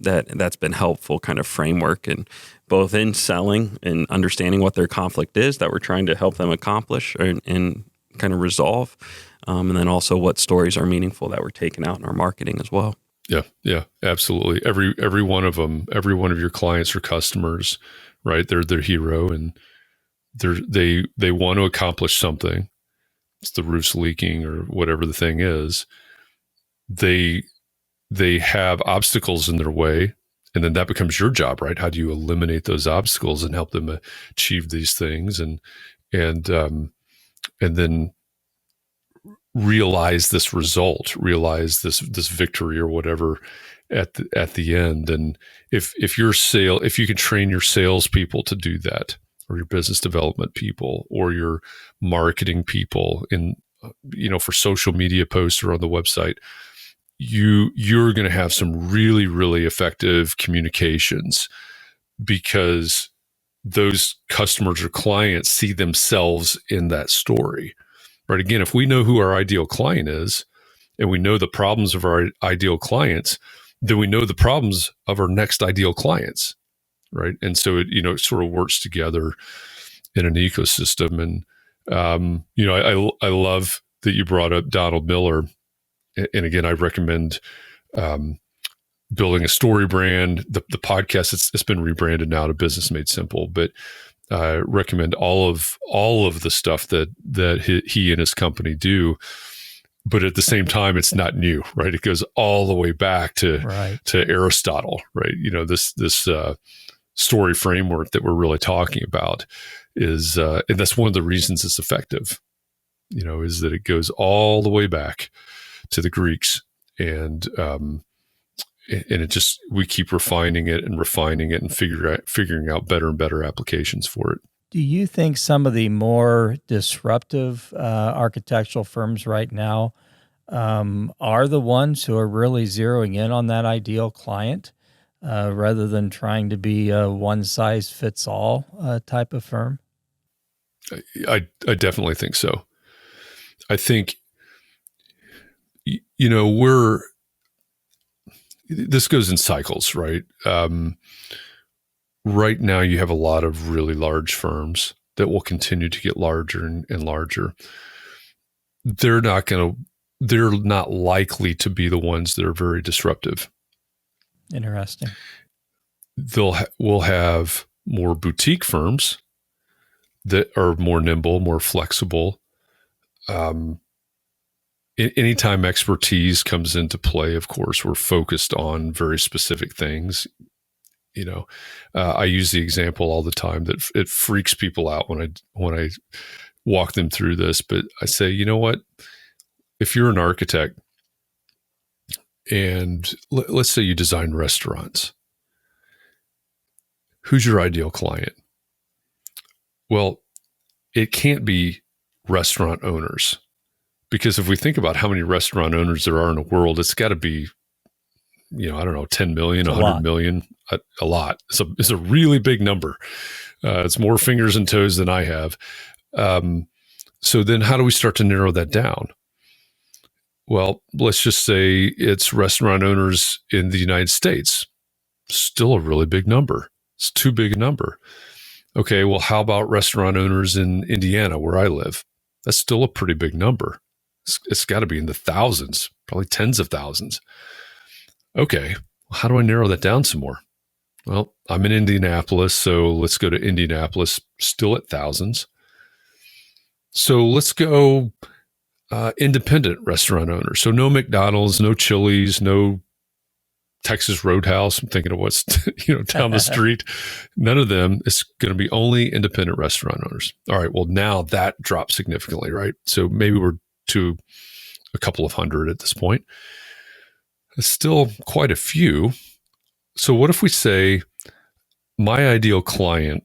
That's been helpful kind of framework, and both in selling and understanding what their conflict is that we're trying to help them accomplish and kind of resolve. And then also what stories are meaningful that we're taking out in our marketing as well. Yeah, absolutely. Every one of them, every one of your clients or customers, right? They're their hero, and they want to accomplish something. It's the roof's leaking or whatever the thing is. They have obstacles in their way, and then that becomes your job, right? How do you eliminate those obstacles and help them achieve these things, and then realize this result, realize this victory or whatever at the end. And if you can train your salespeople to do that, or your business development people, or your marketing people for social media posts or on the website, you're going to have some really, really effective communications, because those customers or clients see themselves in that story. Right. Again, if we know who our ideal client is, and we know the problems of our ideal clients, then we know the problems of our next ideal clients. Right. And so it sort of works together in an ecosystem. And, I love that you brought up Donald Miller. And again, I recommend building a Storybrand. The podcast, it's been rebranded now to Business Made Simple, but I recommend all of the stuff that he and his company do. But at the same time, it's not new, right? It goes all the way back to Aristotle, right? This story framework that we're really talking about is, and that's one of the reasons it's effective. Is that it goes all the way back to the Greeks, and it just, we keep refining it and figuring out better and better applications for it. Do you think some of the more disruptive architectural firms right now are the ones who are really zeroing in on that ideal client rather than trying to be a one-size-fits-all type of firm? I definitely think so. I think, this goes in cycles, right? Right now, you have a lot of really large firms that will continue to get larger and larger. They're not likely to be the ones that are very disruptive. Interesting. We'll have more boutique firms that are more nimble, more flexible. Anytime expertise comes into play, of course, we're focused on very specific things. I use the example all the time that it freaks people out when I walk them through this, but I say, you know what? If you're an architect and let's say you design restaurants, who's your ideal client? Well, it can't be restaurant owners, because if we think about how many restaurant owners there are in the world, it's got to be, I don't know, 10 million, 100 million, a lot. It's a really big number. It's more fingers and toes than I have. So then how do we start to narrow that down? Well, let's just say it's restaurant owners in the United States. Still a really big number. It's too big a number. Okay, well, how about restaurant owners in Indiana, where I live? That's still a pretty big number. It's got to be in the thousands, probably tens of thousands. Okay, well, how do I narrow that down some more? Well, I'm in Indianapolis, so let's go to Indianapolis, still at thousands. So let's go independent restaurant owners. So no McDonald's, no Chili's, no Texas Roadhouse. I'm thinking of what's down the street. None of them. It's going to be only independent restaurant owners. All right, well, now that drops significantly, right? So maybe we're to a couple of hundred at this point. It's still quite a few. So what if we say my ideal client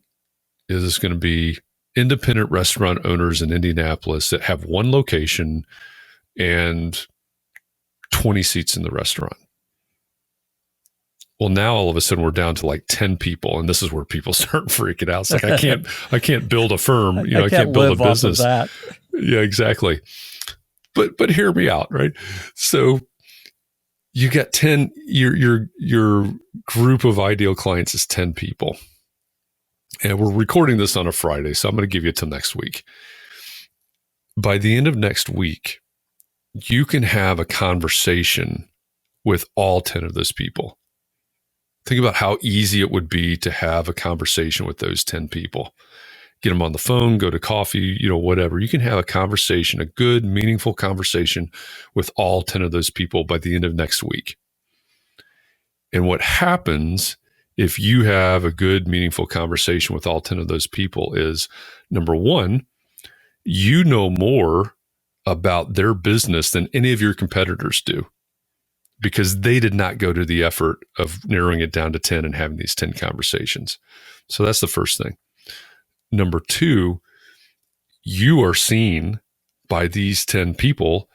is going to be independent restaurant owners in Indianapolis that have one location and 20 seats in the restaurant? Well, now all of a sudden we're down to like 10 people, and this is where people start freaking out. It's like, I can't build a firm, I can't build a business. Yeah, exactly. But hear me out, right? So you got 10, your group of ideal clients is 10 people. And we're recording this on a Friday, so I'm going to give you till next week. By the end of next week, you can have a conversation with all 10 of those people. Think about how easy it would be to have a conversation with those 10 people. Get them on the phone, go to coffee, whatever. You can have a conversation, a good, meaningful conversation with all 10 of those people by the end of next week. And what happens if you have a good, meaningful conversation with all 10 of those people is, number one, you know more about their business than any of your competitors do, because they did not go to the effort of narrowing it down to 10 and having these 10 conversations. So that's the first thing. Number two, you are seen by these 10 people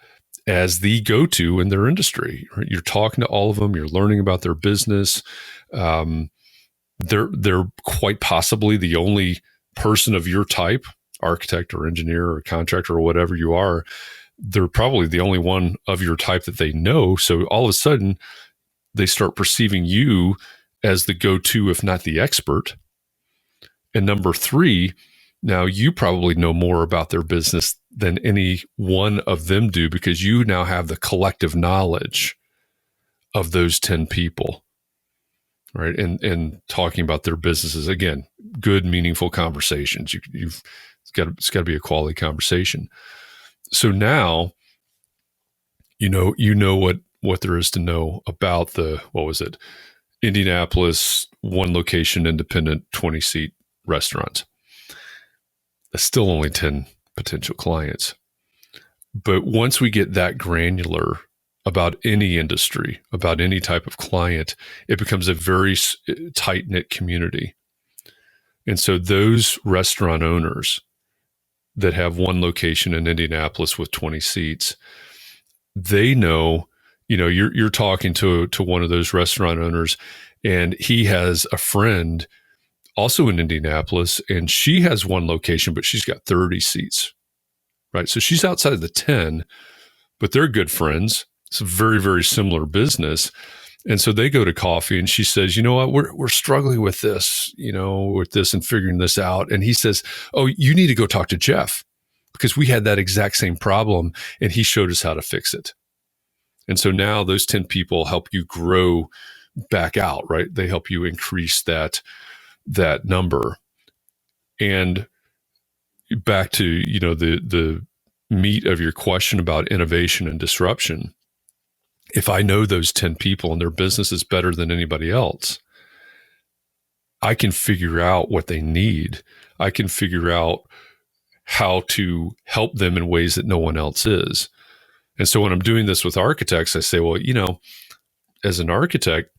as the go-to in their industry. Right? You're talking to all of them. You're learning about their business. They're quite possibly the only person of your type, architect or engineer or contractor or whatever you are. They're probably the only one of your type that they know. So all of a sudden, they start perceiving you as the go-to, if not the expert. And number three, now you probably know more about their business than any one of them do, because you now have the collective knowledge of those 10 people. right? And talking about their businesses. Again, good, meaningful conversations. It's got to be a quality conversation. So now, you know what there is to know about what was it? Indianapolis, one location, independent, 20-seat restaurants. That's still only 10 potential clients. But once we get that granular about any industry, about any type of client, it becomes a very tight-knit community. And so those restaurant owners that have one location in Indianapolis with 20 seats, they know, you're talking to one of those restaurant owners, and he has a friend also in Indianapolis, and she has one location, but she's got 30 seats, right? So she's outside of the 10, but they're good friends. It's a very, very similar business. And so they go to coffee, and she says, you know what, we're struggling with this, and figuring this out. And he says, oh, you need to go talk to Jeff, because we had that exact same problem, and he showed us how to fix it. And so now those 10 people help you grow back out, right? They help you increase that number. And back to, the meat of your question about innovation and disruption. If I know those 10 people and their business is better than anybody else, I can figure out what they need. I can figure out how to help them in ways that no one else is. And so when I'm doing this with architects, I say, well, as an architect,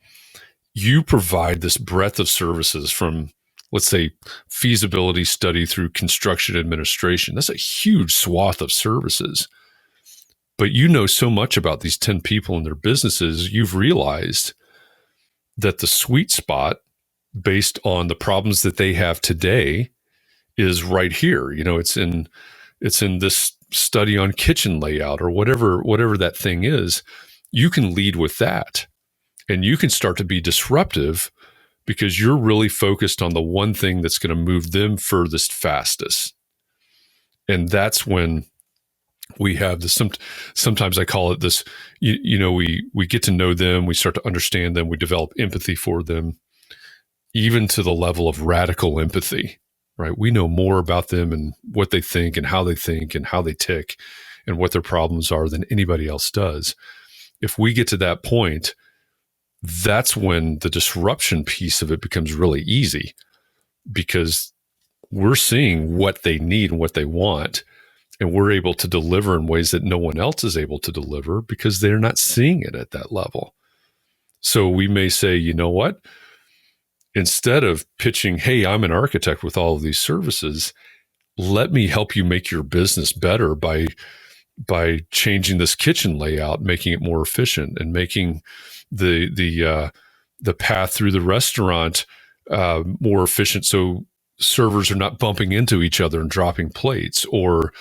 you provide this breadth of services from, let's say, feasibility study through construction administration. That's a huge swath of services. But you know so much about these 10 people and their businesses, you've realized that the sweet spot based on the problems that they have today is right here. It's in this study on kitchen layout or whatever that thing is. You can lead with that, and you can start to be disruptive because you're really focused on the one thing that's going to move them furthest, fastest. And that's when we have this, sometimes I call it this, we get to know them, we start to understand them, we develop empathy for them, even to the level of radical empathy, right? We know more about them and what they think and how they tick and what their problems are than anybody else does. If we get to that point, that's when the disruption piece of it becomes really easy, because we're seeing what they need and what they want, and we're able to deliver in ways that no one else is able to deliver because they're not seeing it at that level. So we may say, you know what? Instead of pitching, hey, I'm an architect with all of these services, let me help you make your business better by changing this kitchen layout, making it more efficient, and making the path through the restaurant more efficient, so servers are not bumping into each other and dropping plates, or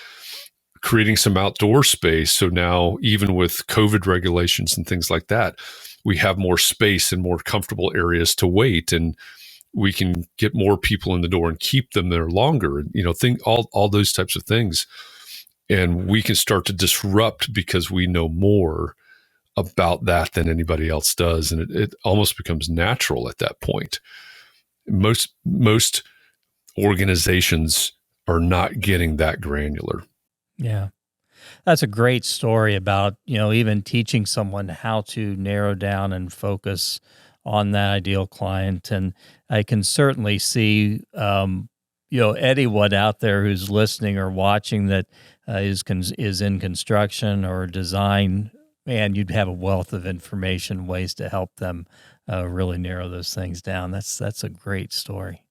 creating some outdoor space. So now, even with COVID regulations and things like that, we have more space and more comfortable areas to wait, and we can get more people in the door and keep them there longer. Think all those types of things. And we can start to disrupt because we know more about that than anybody else does. And it almost becomes natural at that point. Most organizations are not getting that granular. Yeah. That's a great story about, even teaching someone how to narrow down and focus on that ideal client. And I can certainly see, anyone out there who's listening or watching that is in construction or design, man, you'd have a wealth of information, ways to help them really narrow those things down. That's a great story.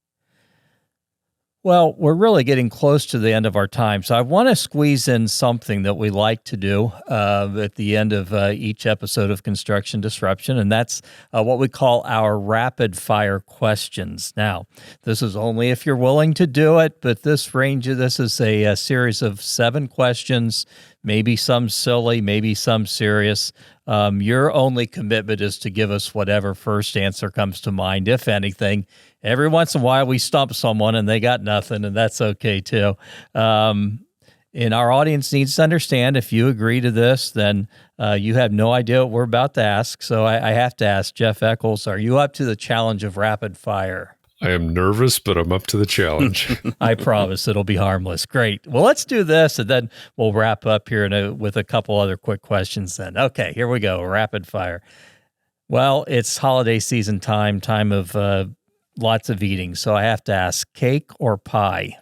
Well, we're really getting close to the end of our time, so I want to squeeze in something that we like to do at the end of each episode of Construction Disruption, and that's what we call our rapid-fire questions. Now, this is only if you're willing to do it, but this is a series of 7 questions, maybe some silly, maybe some serious. Your only commitment is to give us whatever first answer comes to mind, if anything. Every once in a while, we stump someone and they got nothing, and that's okay too. And our audience needs to understand, if you agree to this, then you have no idea what we're about to ask. So I have to ask, Jeff Echols, are you up to the challenge of rapid fire? I am nervous, but I'm up to the challenge. I promise it'll be harmless. Great. Well, let's do this, and then we'll wrap up here with a couple other quick questions then. Okay, here we go. Rapid fire. Well, it's holiday season time of lots of eating. So I have to ask, cake or pie?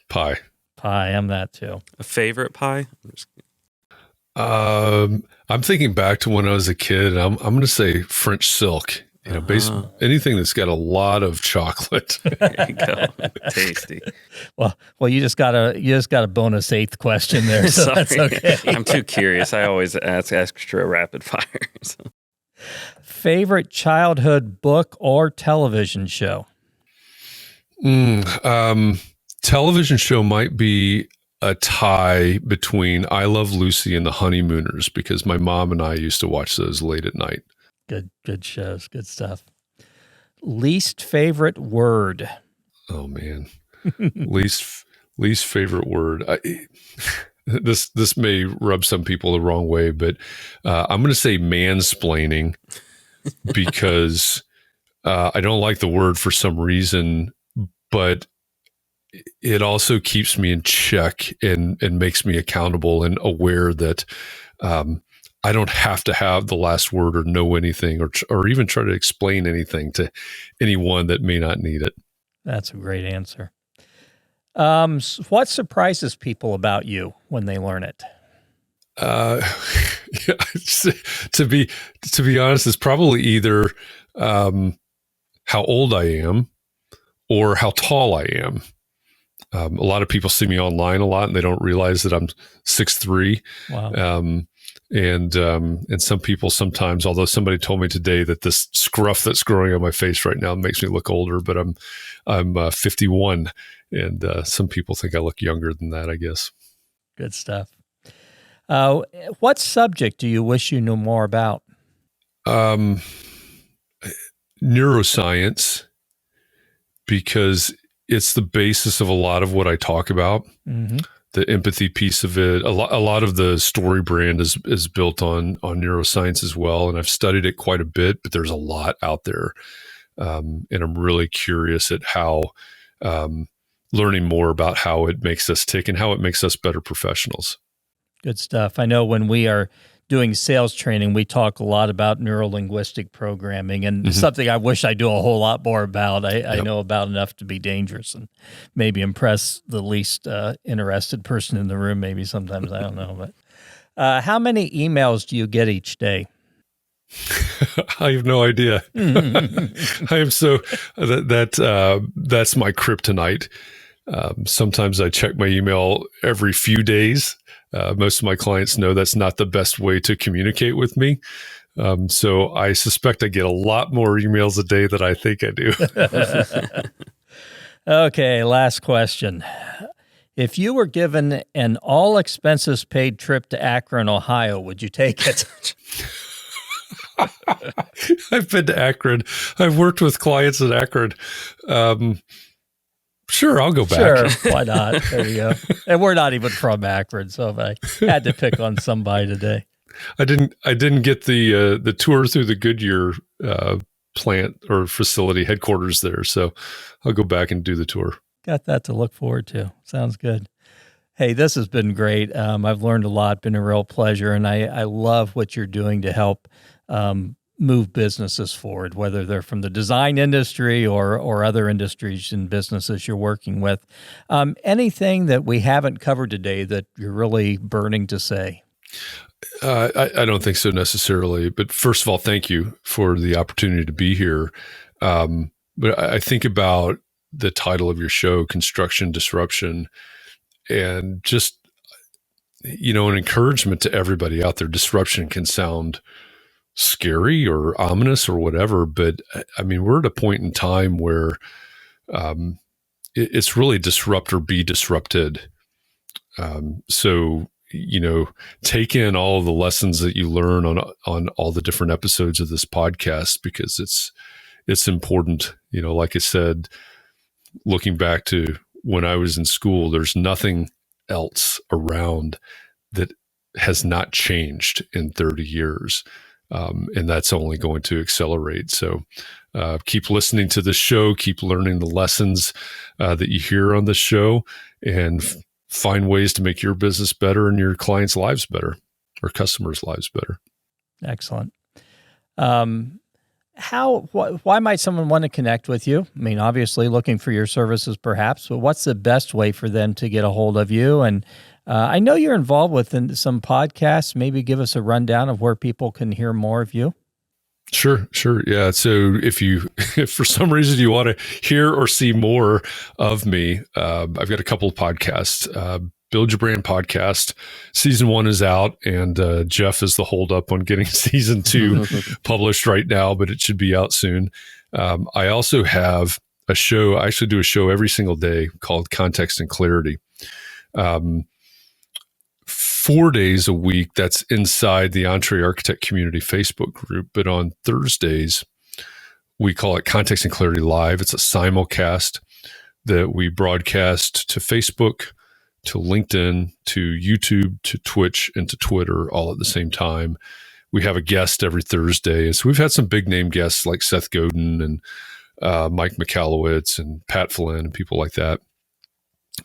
Pie. Pie. I'm that too. A favorite pie? I'm thinking back to when I was a kid. I'm going to say French silk. Anything that's got a lot of chocolate. There you go. Tasty. Well, you just got a bonus 8th question there, so Sorry. that's okay. I'm too curious. I always ask extra rapid fire. So. Favorite childhood book or television show? Television show might be a tie between I Love Lucy and The Honeymooners, because my mom and I used to watch those late at night. Good shows, good stuff. Least favorite word? Oh man, least favorite word. This may rub some people the wrong way, but I'm going to say mansplaining, because I don't like the word for some reason, but it also keeps me in check and makes me accountable and aware that I don't have to have the last word or know anything or even try to explain anything to anyone that may not need it. That's a great answer. What surprises people about you when they learn it? To be honest, it's probably either how old I am or how tall I am. A lot of people see me online a lot and they don't realize that I'm 6'3". Wow. And some people sometimes, although somebody told me today that this scruff that's growing on my face right now makes me look older, but I'm 51, and some people think I look younger than that, I guess. Good stuff. What subject do you wish you knew more about? Neuroscience, because it's the basis of a lot of what I talk about. Mm-hmm. The empathy piece of it, a lot of the Storybrand is built on neuroscience as well, and I've studied it quite a bit. But there's a lot out there, and I'm really curious at how learning more about how it makes us tick and how it makes us better professionals. Good stuff. I know when we are doing sales training, we talk a lot about neuro-linguistic programming, and something I wish I do a whole lot more about. I know about enough to be dangerous and maybe impress the least interested person in the room, maybe sometimes, I don't know. But how many emails do you get each day? I have no idea. I am so, that's my kryptonite. Sometimes I check my email every few days. Most of my clients know that's not the best way to communicate with me. So I suspect I get a lot more emails a day than I think I do. Okay, last question. If you were given an all expenses paid trip to Akron, Ohio, would you take it? I've been to Akron. I've worked with clients in Akron. Sure, I'll go back. Sure, why not? There you go. And we're not even from Akron, so if I had to pick on somebody today. I didn't get the tour through the Goodyear plant or facility headquarters there, so I'll go back and do the tour. Got that to look forward to. Sounds good. Hey, this has been great. I've learned a lot, been a real pleasure, and I love what you're doing to help move businesses forward, whether they're from the design industry or other industries and businesses you're working with. Anything that we haven't covered today that you're really burning to say? I don't think so necessarily. But first of all, thank you for the opportunity to be here. But I think about the title of your show, Construction Disruption, and just, an encouragement to everybody out there. Disruption can sound scary or ominous or whatever, but I mean, we're at a point in time where it's really disrupt or be disrupted. So, take in all of the lessons that you learn on all the different episodes of this podcast, because it's important. Like I said, looking back to when I was in school, there's nothing else around that has not changed in 30 years. And that's only going to accelerate. So keep listening to the show, keep learning the lessons that you hear on the show, and find ways to make your business better and your clients' lives better, or customers' lives better. Excellent. Why might someone want to connect with you? I mean, obviously looking for your services perhaps, but what's the best way for them to get a hold of you? And I know you're involved with some podcasts. Maybe give us a rundown of where people can hear more of you. Sure. Yeah. So if for some reason you want to hear or see more of me, I've got a couple of podcasts. Build Your Brand podcast. Season 1 is out, and Jeff is the holdup on getting season 2 published right now, but it should be out soon. I also have a show. I actually do a show every single day called Context and Clarity. 4 days a week, that's inside the Entree Architect Community Facebook group. But on Thursdays, we call it Context and Clarity Live. It's a simulcast that we broadcast to Facebook, to LinkedIn, to YouTube, to Twitch, and to Twitter all at the same time. We have a guest every Thursday. So we've had some big name guests like Seth Godin and Mike Michalowicz and Pat Flynn and people like that.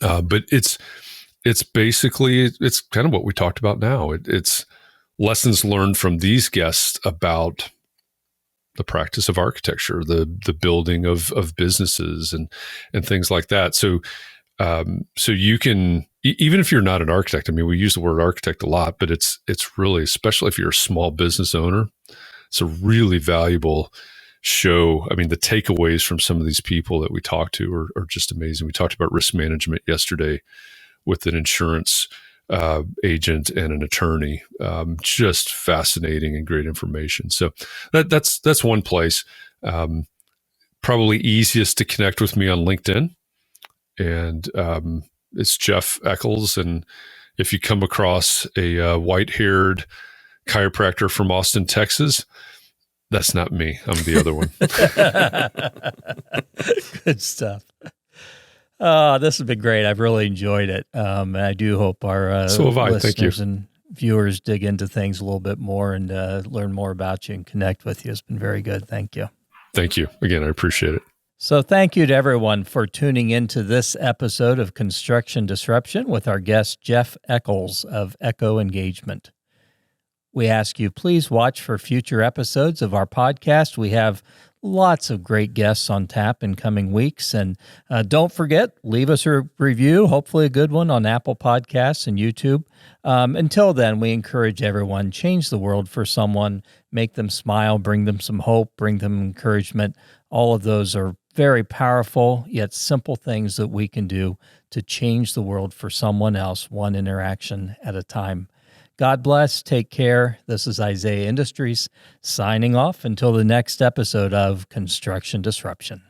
But it's basically, it's kind of what we talked about now. It's lessons learned from these guests about the practice of architecture, the building of businesses and things like that. So you can, even if you're not an architect, I mean, we use the word architect a lot, but it's really, especially if you're a small business owner, it's a really valuable show. I mean, the takeaways from some of these people that we talked to are just amazing. We talked about risk management yesterday with an insurance agent and an attorney. Just fascinating and great information. So that's one place. Probably easiest to connect with me on LinkedIn. And it's Jeff Echols. And if you come across a white-haired chiropractor from Austin, Texas, that's not me. I'm the other one. Good stuff. This has been great. I've really enjoyed it. And I do hope our listeners and viewers dig into things a little bit more and learn more about you and connect with you. It's been very good. Thank you. Thank you. Again, I appreciate it. So thank you to everyone for tuning into this episode of Construction Disruption with our guest, Jeff Echols of Echo Engagement. We ask you, please watch for future episodes of our podcast. We have lots of great guests on tap in coming weeks. And don't forget, leave us a review, hopefully a good one on Apple Podcasts and YouTube. Until then, we encourage everyone, change the world for someone, make them smile, bring them some hope, bring them encouragement. All of those are very powerful, yet simple things that we can do to change the world for someone else, one interaction at a time. God bless. Take care. This is Isaiah Industries signing off until the next episode of Construction Disruption.